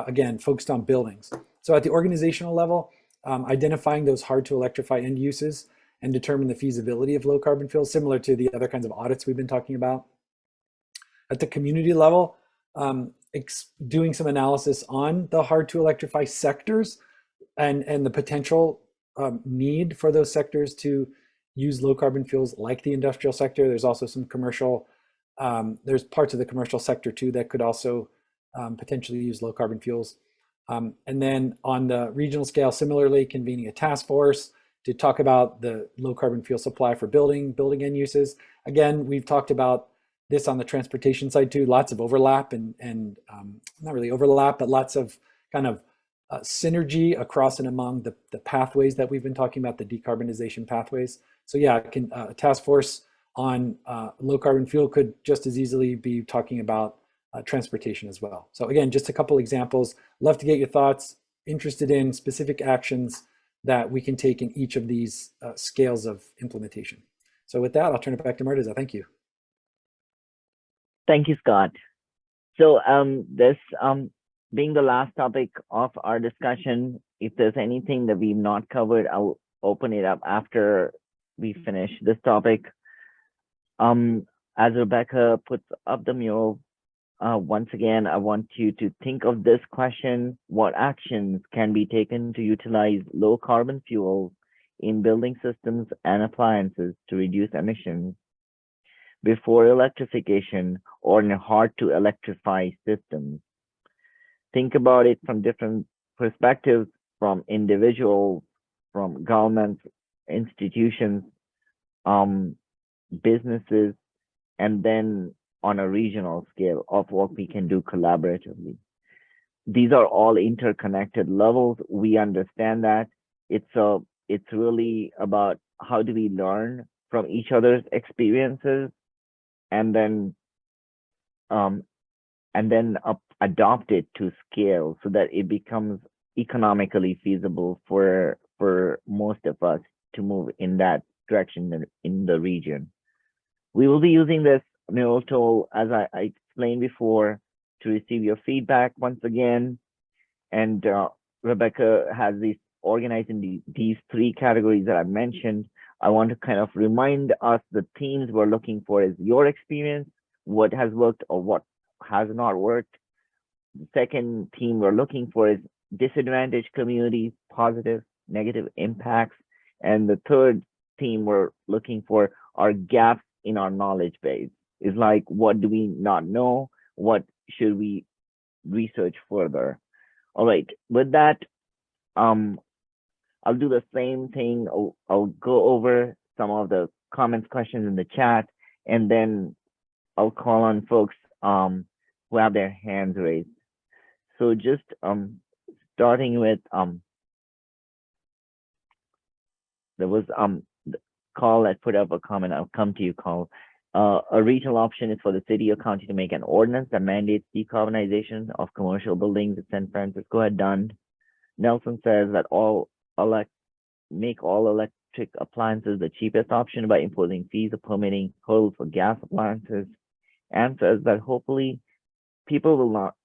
again, focused on buildings. So at the organizational level, identifying those hard to electrify end uses and determine the feasibility of low carbon fuels, similar to the other kinds of audits we've been talking about. At the community level, doing some analysis on the hard to electrify sectors and the potential need for those sectors to use low carbon fuels like the industrial sector. There's also some commercial, there's parts of the commercial sector too that could also potentially use low carbon fuels. And then on the regional scale, similarly, convening a task force to talk about the low carbon fuel supply for building end uses. Again, we've talked about this on the transportation side too, lots of overlap and not really overlap, but lots of kind of synergy across and among the pathways that we've been talking about, the decarbonization pathways. So yeah, a task force on low carbon fuel could just as easily be talking about transportation as well. So again, just a couple examples. Love to get your thoughts, interested in specific actions that we can take in each of these scales of implementation. So with that, I'll turn it back to Martiza. Thank you. Thank you, Scott. So this being the last topic of our discussion, if there's anything that we've not covered, I'll open it up after we finish this topic. As Rebecca puts up the mural, once again, I want you to think of this question: what actions can be taken to utilize low carbon fuels in building systems and appliances to reduce emissions before electrification or in hard to electrify systems? Think about it from different perspectives, from individuals, from governments, institutions, businesses, and then on a regional scale of what we can do collaboratively. These are all interconnected levels. We understand that. It's really about how do we learn from each other's experiences and then adopt it to scale so that it becomes economically feasible for most of us to move in that direction in the region. We will be using this mural tool, as I explained before, to receive your feedback once again. And Rebecca has these organized in these three categories that I mentioned. I want to kind of remind us the themes we're looking for is your experience, what has worked or what has not worked. The second theme we're looking for is disadvantaged communities, positive, negative impacts. And the third theme we're looking for are gaps in our knowledge base. Is like, what do we not know? What should we research further? All right, with that, I'll do the same thing. I'll go over some of the comments, questions in the chat, and then I'll call on folks who have their hands raised. So just starting with there was Carl that put up a comment. I'll come to you, Carl. A regional option is for the city or county to make an ordinance that mandates decarbonization of commercial buildings in San Francisco had done. Nelson says that make all electric appliances the cheapest option by imposing fees or permitting hurdles for gas appliances, and says that hopefully people will not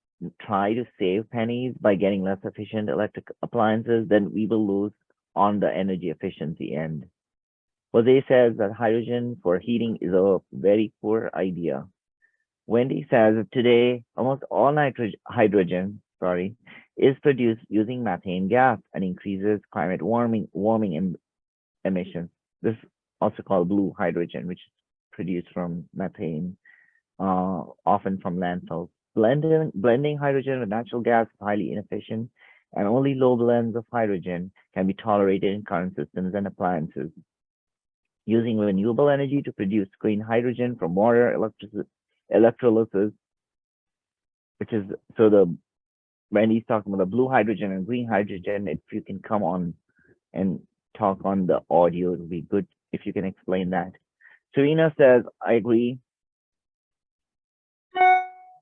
try to save pennies by getting less efficient electric appliances, then we will lose on the energy efficiency end. Jose says that hydrogen for heating is a very poor idea. Wendy says that today almost all hydrogen is produced using methane gas and increases climate warming emissions. This is also called blue hydrogen, which is produced from methane, often from landfills. Blending hydrogen with natural gas is highly inefficient, and only low blends of hydrogen can be tolerated in current systems and appliances. Using renewable energy to produce green hydrogen from water electrolysis, which is, so when he's talking about the blue hydrogen and green hydrogen, if you can come on and talk on the audio, it would be good if you can explain that. Serena says, I agree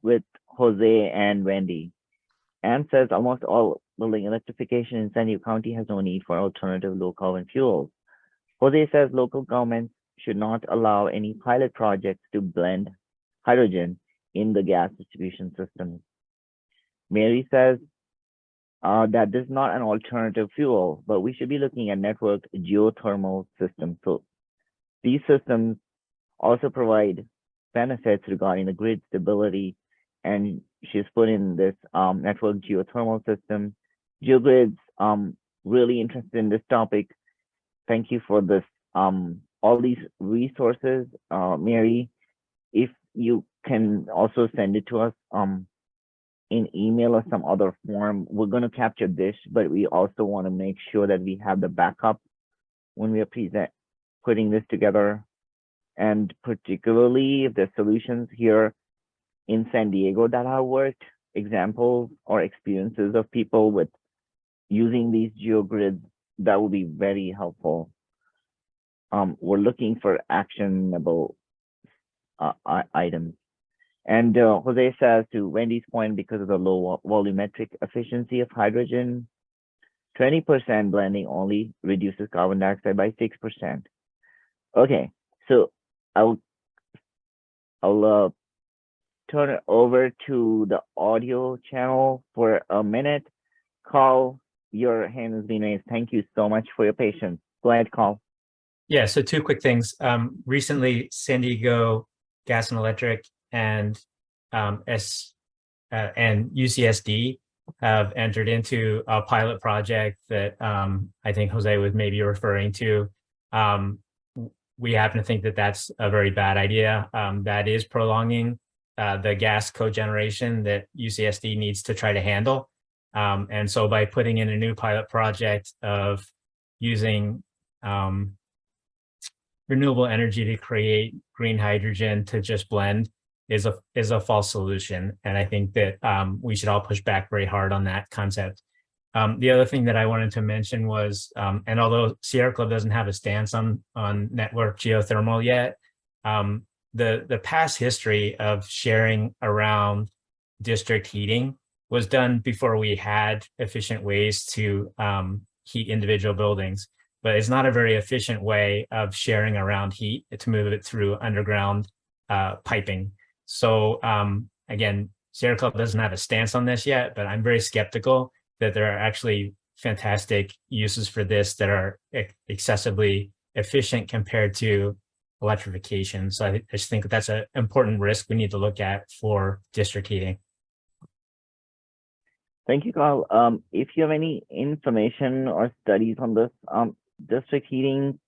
with Jose and Wendy. Anne says almost all building electrification in San Diego County has no need for alternative low carbon fuels. Jose says local governments should not allow any pilot projects to blend hydrogen in the gas distribution system. Mary says that this is not an alternative fuel, but we should be looking at networked geothermal systems. So these systems also provide benefits regarding the grid stability and she's put in this network geothermal system. GeoGrids, really interested in this topic. Thank you for this, all these resources, Mary. If you can also send it to us in email or some other form, we're going to capture this, but we also want to make sure that we have the backup when we are putting this together. And particularly if there's solutions here in San Diego that have worked, examples or experiences of people with using these geogrids, that would be very helpful. We're looking for actionable items. And Jose says, to Wendy's point, because of the low volumetric efficiency of hydrogen, 20% blending only reduces carbon dioxide by 6%. Okay, so I'll turn it over to the audio channel for a minute. Carl, your hand has been raised. Thank you so much for your patience. Go ahead, Carl. Yeah, so two quick things. Recently, San Diego Gas and Electric and UCSD have entered into a pilot project that I think Jose was maybe referring to. We happen to think that that's a very bad idea. That is prolonging the gas cogeneration that UCSD needs to try to handle. And so by putting in a new pilot project of using renewable energy to create green hydrogen to just blend is a false solution. And I think that we should all push back very hard on that concept. The other thing that I wanted to mention was, and although Sierra Club doesn't have a stance on network geothermal yet, the past history of sharing around district heating was done before we had efficient ways to heat individual buildings. But it's not a very efficient way of sharing around heat to move it through underground piping. So again, Sierra Club doesn't have a stance on this yet, but I'm very skeptical that there are actually fantastic uses for this that are excessively efficient compared to electrification. So I just think that's an important risk we need to look at for district heating. Thank you, Carl. If you have any information or studies on this, district heating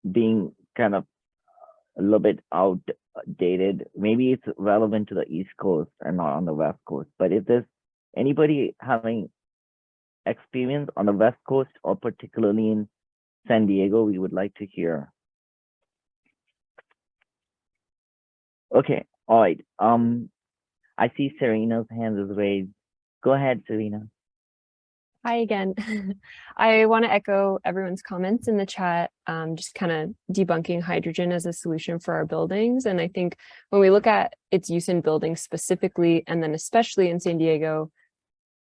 being kind of a little bit outdated, maybe it's relevant to the East Coast and not on the West Coast. But if there's anybody having experience on the West Coast or particularly in San Diego, we would like to hear. Okay, all right. I see Serena's hand is raised. Go ahead, Serena. Hi again. I want to echo everyone's comments in the chat, just kind of debunking hydrogen as a solution for our buildings. And I think when we look at its use in buildings specifically, and then especially in San Diego,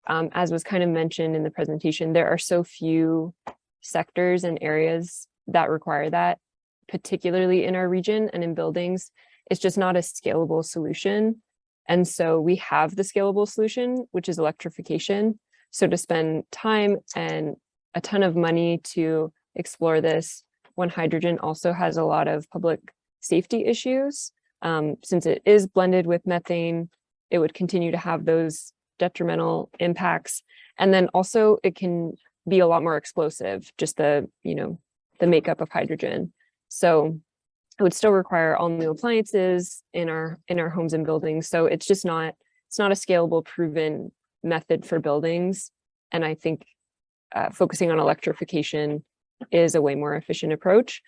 as was kind of mentioned in the presentation, there are so few sectors and areas that require that, particularly in our region and in buildings. It's just not a scalable solution. And so we have the scalable solution, which is electrification. So to spend time and a ton of money to explore this when hydrogen also has a lot of public safety issues, since it is blended with methane, it would continue to have those detrimental impacts. And then also it can be a lot more explosive, just the makeup of hydrogen. So it would still require all new appliances in our homes and buildings. So it's just not a scalable, proven method for buildings. And I think focusing on electrification is a way more efficient approach.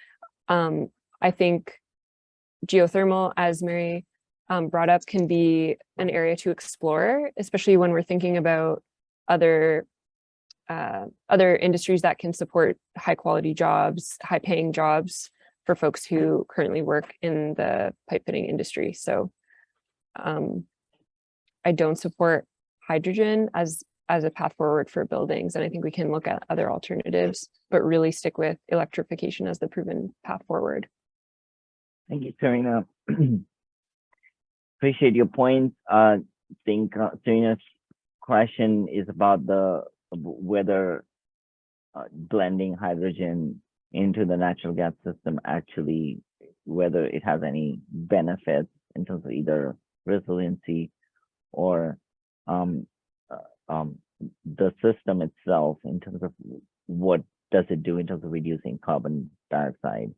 I think geothermal, as Mary brought up, can be an area to explore, especially when we're thinking about other industries that can support high quality jobs, high paying jobs for folks who currently work in the pipe fitting industry. So I don't support hydrogen as a path forward for buildings. And I think we can look at other alternatives, but really stick with electrification as the proven path forward. Thank you, Serena. Appreciate your points. I think Serena's question is about whether blending hydrogen into the natural gas system actually, whether it has any benefits in terms of either resiliency or the system itself in terms of what does it do in terms of reducing carbon dioxide.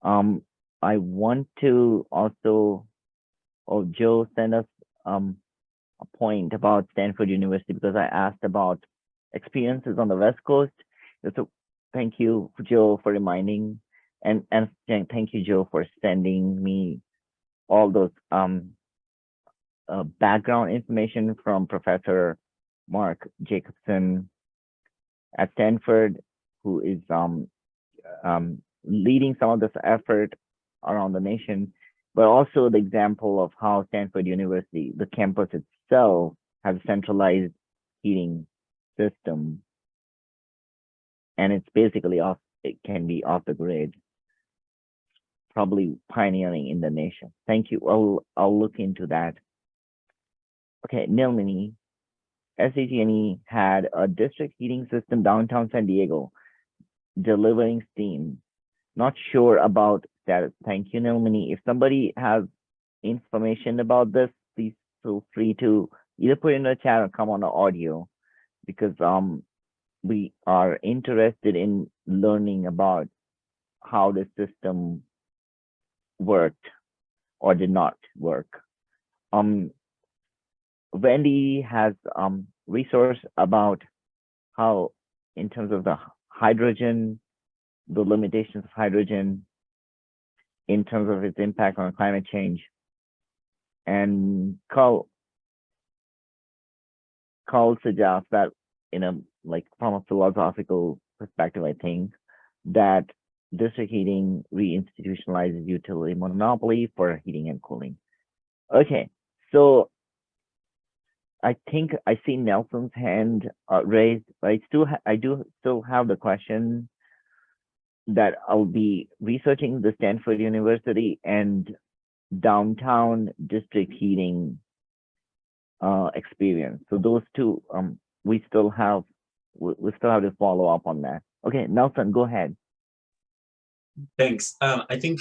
I want to also, Joe sent us a point about Stanford University because I asked about experiences on the West Coast. So thank you, Joe, for reminding, and thank you, Joe, for sending me all those background information from Professor Mark Jacobson at Stanford, who is leading some of this effort around the nation, but also the example of how Stanford University, the campus itself, has a centralized heating system, and it's basically off. It can be off the grid, probably pioneering in the nation. Thank you. I'll look into that. Okay, Nilmini, SDG&E had a district heating system downtown San Diego, delivering steam. Not sure about that. Thank you, Nilmini. If somebody has information about this, please feel free to either put it in the chat or come on the audio, because we are interested in learning about how the system worked or did not work. Wendy has resource about how, in terms of the hydrogen, the limitations of hydrogen in terms of its impact on climate change. And Carl suggests that from a philosophical perspective, I think that district heating reinstitutionalizes utility monopoly for heating and cooling. Okay, so I think I see Nelson's hand raised, but I do still have the question that I'll be researching the Stanford University and downtown district heating experience. So those two, we still have to follow up on that. Okay, Nelson, go ahead. Thanks. I think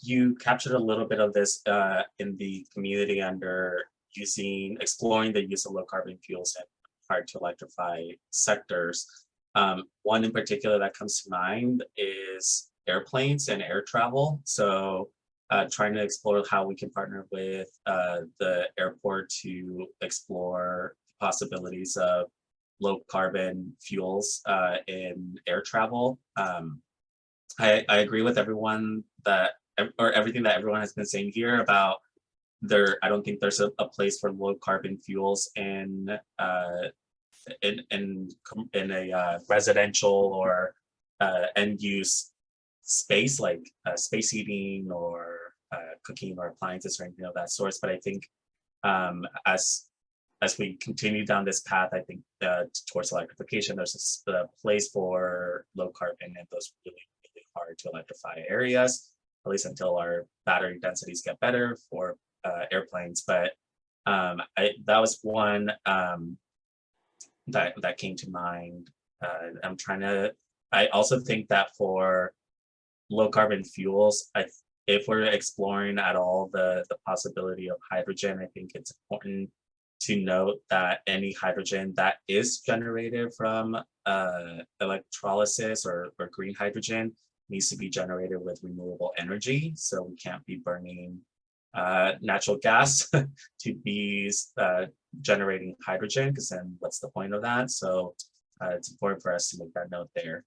you captured a little bit of this in the community under exploring the use of low carbon fuels in hard to electrify sectors. One in particular that comes to mind is airplanes and air travel. So trying to explore how we can partner with the airport to explore possibilities of low carbon fuels in air travel. I agree with everyone everything that everyone has been saying here about I don't think there's a place for low carbon fuels in a residential or end use space like space heating or cooking or appliances or anything of that sort. But I think as we continue down this path, I think towards electrification, there's a place for low carbon in those really, really hard to electrify areas, at least until our battery densities get better for airplanes. But that was one that came to mind. I also think that for low carbon fuels, if we're exploring at all the possibility of hydrogen, I think it's important to note that any hydrogen that is generated from electrolysis or green hydrogen needs to be generated with renewable energy. So we can't be burning natural gas to be generating hydrogen, because then what's the point of that? So it's important for us to make that note there.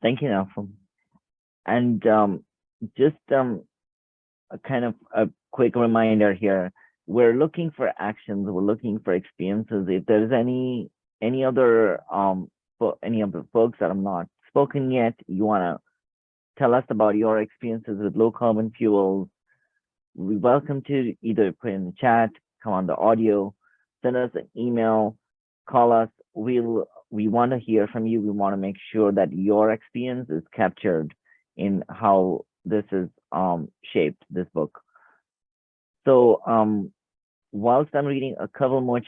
Thank you, Nelson. And just a kind of a quick reminder here, we're looking for actions, we're looking for experiences. If there's any other folks that have not spoken yet, you want to tell us about your experiences with low carbon fuels, we're welcome to either put in the chat, come on the audio, send us an email, call us. We want to hear from you. We want to make sure that your experience is captured in how this is shaped this book. So whilst I'm reading a couple more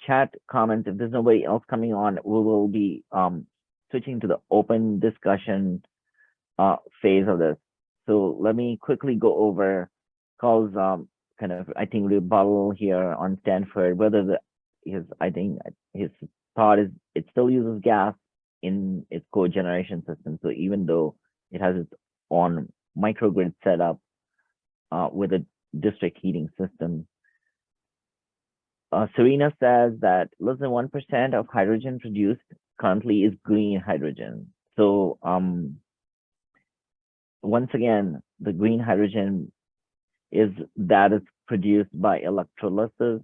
chat comments, if there's nobody else coming on, we will be switching to the open discussion phase of this. So let me quickly go over Carl's kind of, I think, rebuttal here on Stanford, whether I think his thought is it still uses gas in its cogeneration system. So even though it has its own microgrid setup with a district heating system, Serena says that less than 1% of hydrogen produced currently is green hydrogen. So once again, the green hydrogen is produced by electrolysis.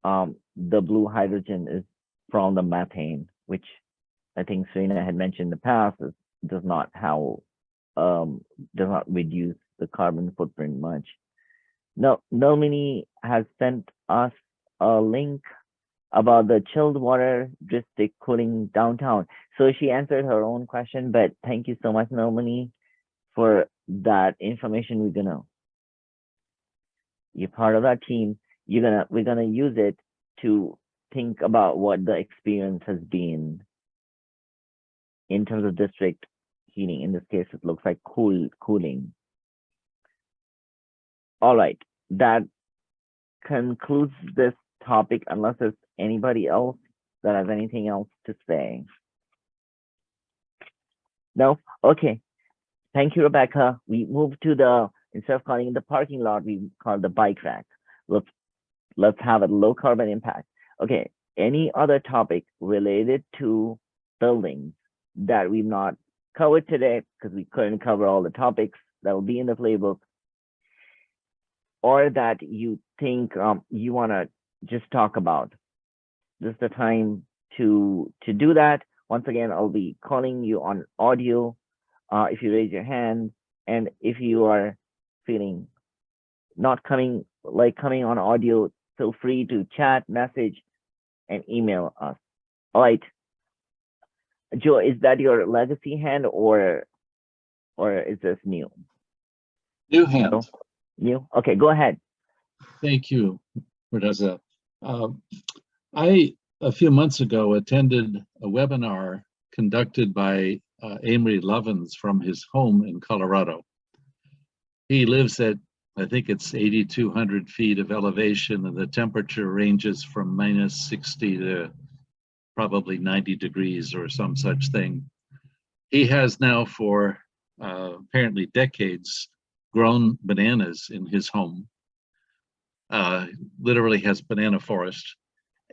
The blue hydrogen is from the methane, which I think Serena had mentioned in the past, does not reduce the carbon footprint much. Now, Nomini has sent us a link about the chilled water district cooling downtown. So she answered her own question, but thank you so much, Nomini, for that information. You're part of that team. We're gonna use it to think about what the experience has been in terms of district heating. In this case, it looks like cooling. All right, that concludes this topic, unless there's anybody else that has anything else to say. No? Okay. Thank you, Rebecca. We moved to instead of calling it the parking lot, we call it the bike rack. Let's have a low carbon impact. Okay, any other topic related to buildings that we've not covered today, because we couldn't cover all the topics that will be in the playbook, or that you think you want to just talk about? This is the time to do that. Once again, I'll be calling you on audio if you raise your hand, and if you are feeling not coming on audio, feel free to chat, message, and email us. All right, Joe, is that your legacy hand or is this new? New hand. No? New? Okay, go ahead. Thank you, Murtaza. I, a few months ago, attended a webinar conducted by Amory Lovins from his home in Colorado. He lives at, I think it's 8,200 feet of elevation, and the temperature ranges from -60 to probably 90 degrees or some such thing. He has now for apparently decades grown bananas in his home. Literally has banana forest,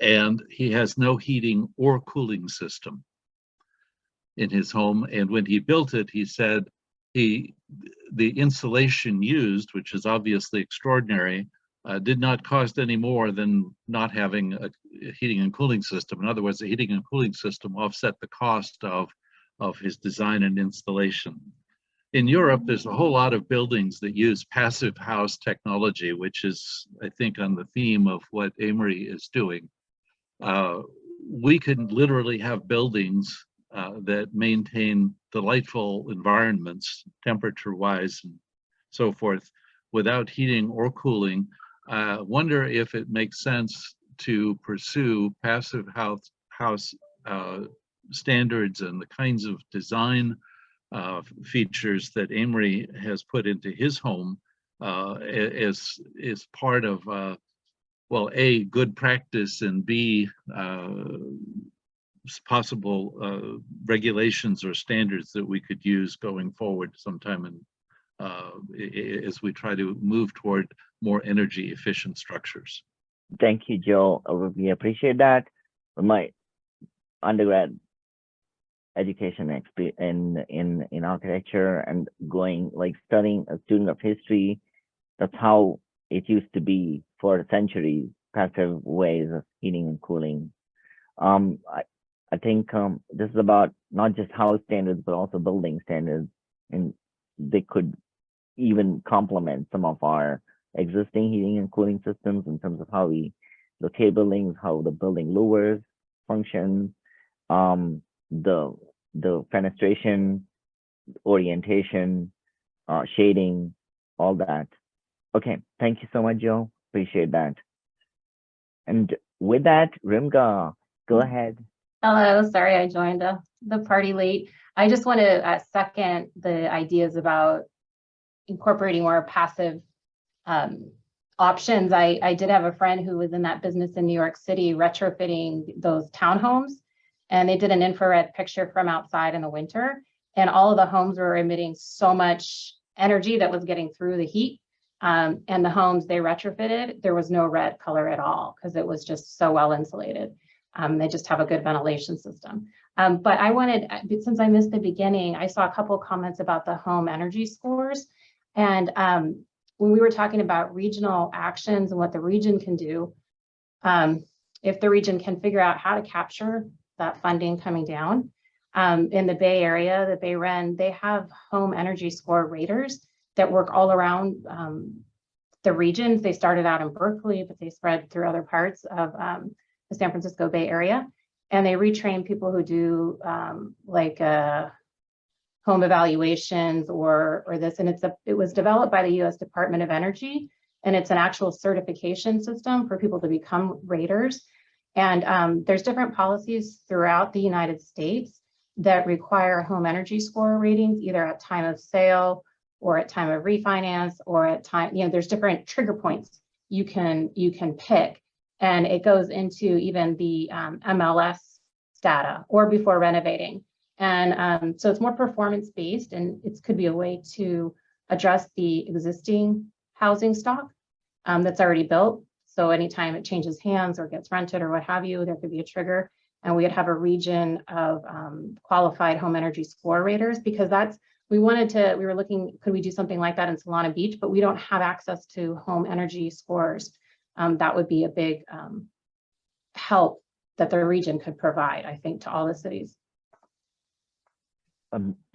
and he has no heating or cooling system in his home. And when he built it, he said the insulation used, which is obviously extraordinary, did not cost any more than not having a heating and cooling system. In other words, the heating and cooling system offset the cost of his design and installation. In Europe, there's a whole lot of buildings that use passive house technology, which is, I think, on the theme of what Amory is doing. We can literally have buildings that maintain delightful environments, temperature-wise and so forth, without heating or cooling. Wonder if it makes sense to pursue passive house standards and the kinds of design features that Amory has put into his home as part of, well, A, good practice, and B, possible regulations or standards that we could use going forward sometime as we try to move toward more energy efficient structures. Thank you, Joe. We appreciate that. My undergrad education in architecture and studying a student of history, that's how it used to be for centuries, passive ways of heating and cooling. I think this is about not just house standards, but also building standards, and they could even complement some of our existing heating and cooling systems in terms of how we locate buildings, how the building lowers functions, the fenestration, orientation, shading, all that. Okay, thank you so much, Joe. Appreciate that. And with that, Rimga, go ahead. Hello, sorry I joined the party late. I just want to second the ideas about incorporating more passive options. I did have a friend who was in that business in New York City retrofitting those townhomes, and they did an infrared picture from outside in the winter, and all of the homes were emitting so much energy that was getting through the heat. And the homes they retrofitted, there was no red color at all because it was just so well insulated. They just have a good ventilation system. But I wanted, since I missed the beginning, I saw a couple of comments about the home energy scores. And when we were talking about regional actions and what the region can do, if the region can figure out how to capture that funding coming down, in the Bay Area, the Bay Ren, they have home energy score raters that work all around the regions. They started out in Berkeley, but they spread through other parts of the San Francisco Bay Area. And they retrain people who do like home evaluations or this. And it was developed by the US Department of Energy. And it's an actual certification system for people to become raters. And there's different policies throughout the United States that require home energy score ratings, either at time of sale or at time of refinance or at time, there's different trigger points you can pick. And it goes into even the MLS data or before renovating. And so it's more performance-based, and it could be a way to address the existing housing stock that's already built. So anytime it changes hands or gets rented or what have you, there could be a trigger. And we'd have a region of qualified home energy score raters, because we were looking, could we do something like that in Solana Beach, but we don't have access to home energy scores. That would be a big help that the region could provide, I think, to all the cities.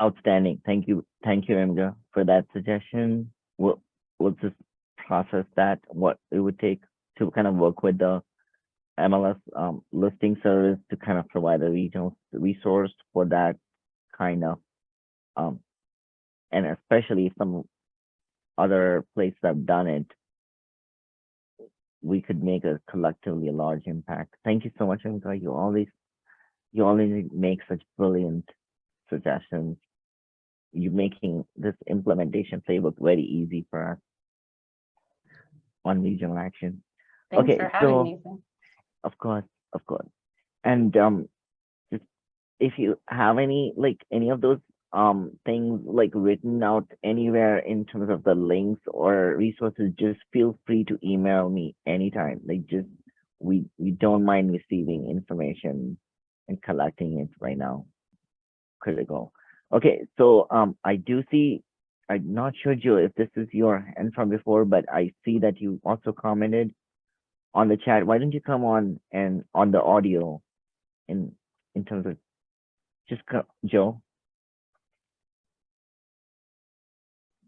Outstanding. Thank you, Imga, for that suggestion. We'll just process that, what it would take to kind of work with the MLS listing service to kind of provide a regional resource for that kind of, and especially if some other places have done it, we could make a collectively large impact. Thank you so much, Imga. You always make such brilliant suggestions. You're making this implementation playbook very easy for us on regional action. Thanks for having me. Of course. And just if you have any of those things like written out anywhere in terms of the links or resources, just feel free to email me anytime. We don't mind receiving information and collecting it right now. Critical. Okay, so I do see, I'm not sure, Joe, if this is your hand from before, but I see that you also commented on the chat. Why don't you come on and on the audio in terms of just Joe?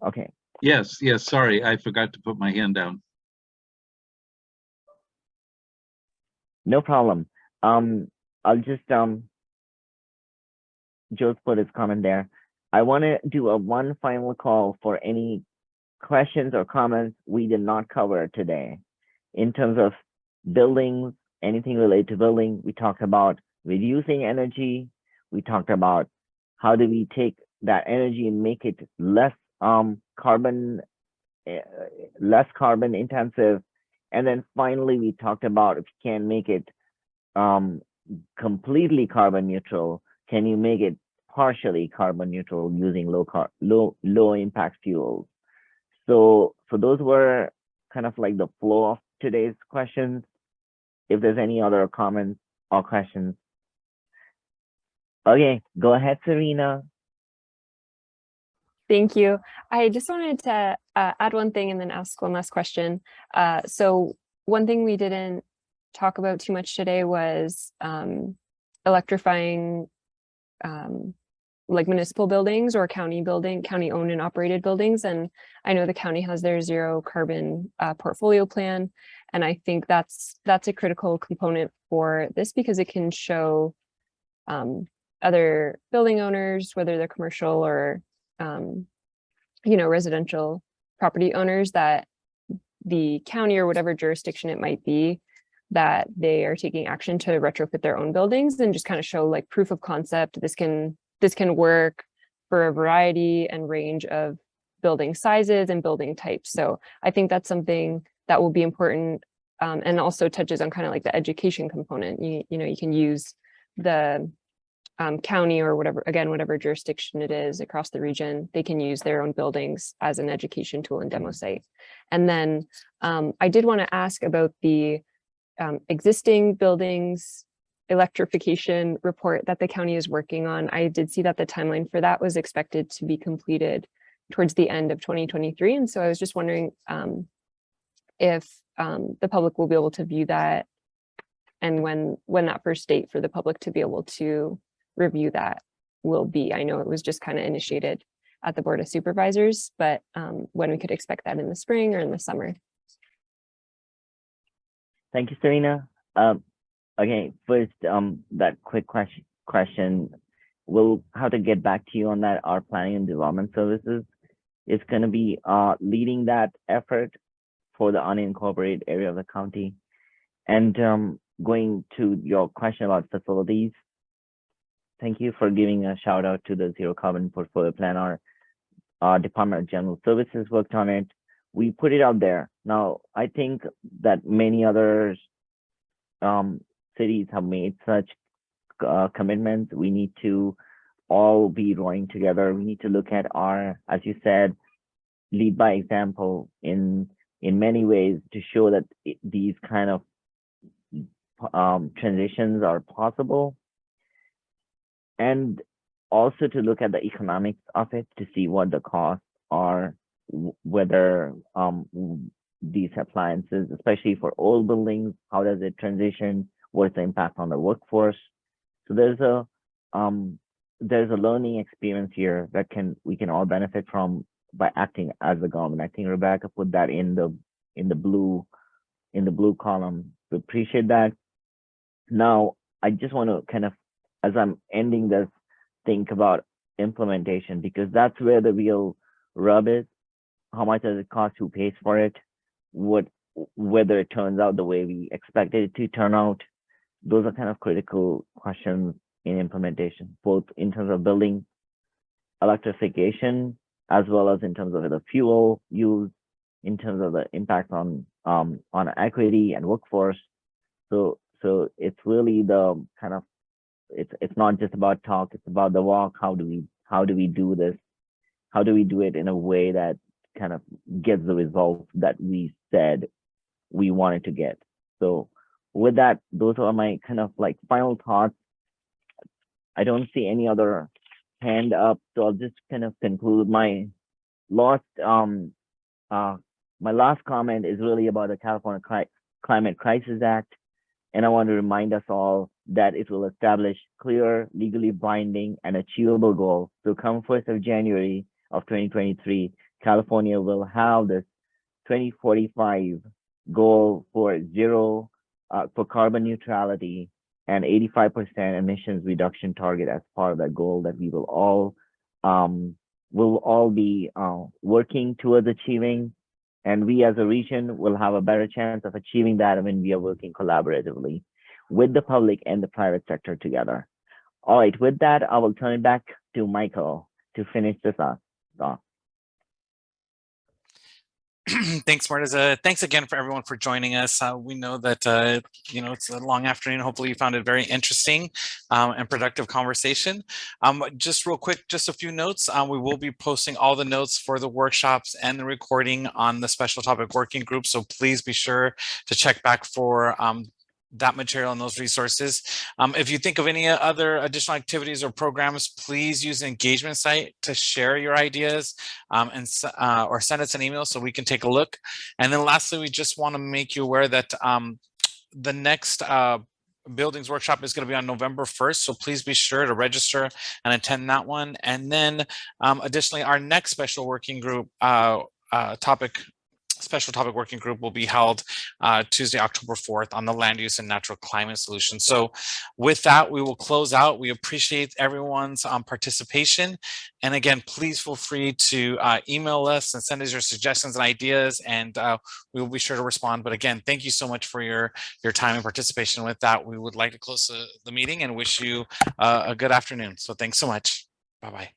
Okay. Yes, sorry, I forgot to put my hand down. No problem. I'll just Joe's put his comment there. I want to do one final call for any questions or comments we did not cover today. In terms of buildings, anything related to building, we talked about reducing energy. We talked about how do we take that energy and make it less carbon intensive. And then finally, we talked about if you can make it completely carbon neutral, can you make it partially carbon neutral using low impact fuels? So those were kind of like the flow of today's questions. If there's any other comments or questions. Okay, go ahead, Serena. Thank you. I just wanted to add one thing and then ask one last question. So one thing we didn't talk about too much today was electrifying like municipal buildings or county owned and operated buildings. And I know the county has their zero carbon portfolio plan. And I think that's a critical component for this, because it can show other building owners, whether they're commercial or residential property owners, that the county or whatever jurisdiction it might be, that they are taking action to retrofit their own buildings, and just kind of show like proof of concept. This can this can work for a variety and range of building sizes and building types. So I think that's something that will be important, and also touches on kind of like the education component. You know, you can use the county or whatever jurisdiction it is across the region, they can use their own buildings as an education tool and demo site. And then I did want to ask about the existing buildings electrification report that the county is working on. I did see that the timeline for that was expected to be completed towards the end of 2023. And so I was just wondering if the public will be able to view that, and when that first date for the public to be able to review that will be. I know it was just kind of initiated at the Board of Supervisors, but when we could expect that in the spring or in the summer. Thank you, Serena. Okay, first, that quick question, we'll have to get back to you on that. Our planning and development services is going to be leading that effort for the unincorporated area of the county. And going to your question about facilities, thank you for giving a shout out to the Zero Carbon Portfolio Plan. Our Department of General Services worked on it. We put it out there. Now, I think that many other cities have made such commitments. We need to all be rowing together. We need to look at our, as you said, lead by example in many ways to show that these kind of transitions are possible, and also to look at the economics of it to see what the costs are, whether these appliances, especially for old buildings, how does it transition, what's the impact on the workforce. So there's a learning experience here that we can all benefit from by acting as the government. I think Rebecca put that in the blue column. We appreciate that. Now, I just want to kind of, as I'm ending this, think about implementation, because that's where the real rub is. How much does it cost? Who pays for it? Whether it turns out the way we expected it to turn out? Those are kind of critical questions in implementation, both in terms of building electrification, as well as in terms of the fuel use, in terms of the impact on equity and workforce. So it's really the kind of, it's not just about talk, it's about the walk. How do we do this? How do we do it in a way that kind of gets the results that we said we wanted to get? So with that, those are my kind of like final thoughts. I don't see any other hand up, so I'll just kind of conclude. My last comment is really about the California Climate Crisis Act. And I want to remind us all that it will establish clear, legally binding, and achievable goals. So come 1st of January of 2023, California will have this 2045 goal for for carbon neutrality and 85% emissions reduction target as part of that goal that we will all be working towards achieving. And we as a region will have a better chance of achieving that when we are working collaboratively with the public and the private sector together. All right, with that, I will turn it back to Michael to finish this off. Thanks, Marta. Thanks again for everyone for joining us. We know that it's a long afternoon. Hopefully you found it very interesting and productive conversation. Just real quick, just a few notes. We will be posting all the notes for the workshops and the recording on the special topic working group. So please be sure to check back for that material and those resources. If you think of any other additional activities or programs, please use the engagement site to share your ideas or send us an email so we can take a look. And then lastly, we just want to make you aware that the next buildings workshop is going to be on November 1st. So please be sure to register and attend that one. And then additionally, our next special working group special topic working group will be held Tuesday, October 4th on the land use and natural climate solutions. So with that, we will close out. We appreciate everyone's participation. And again, please feel free to email us and send us your suggestions and ideas, and we will be sure to respond. But again, thank you so much for your time and participation. With that, we would like to close the meeting and wish you a good afternoon. So thanks so much. Bye-bye.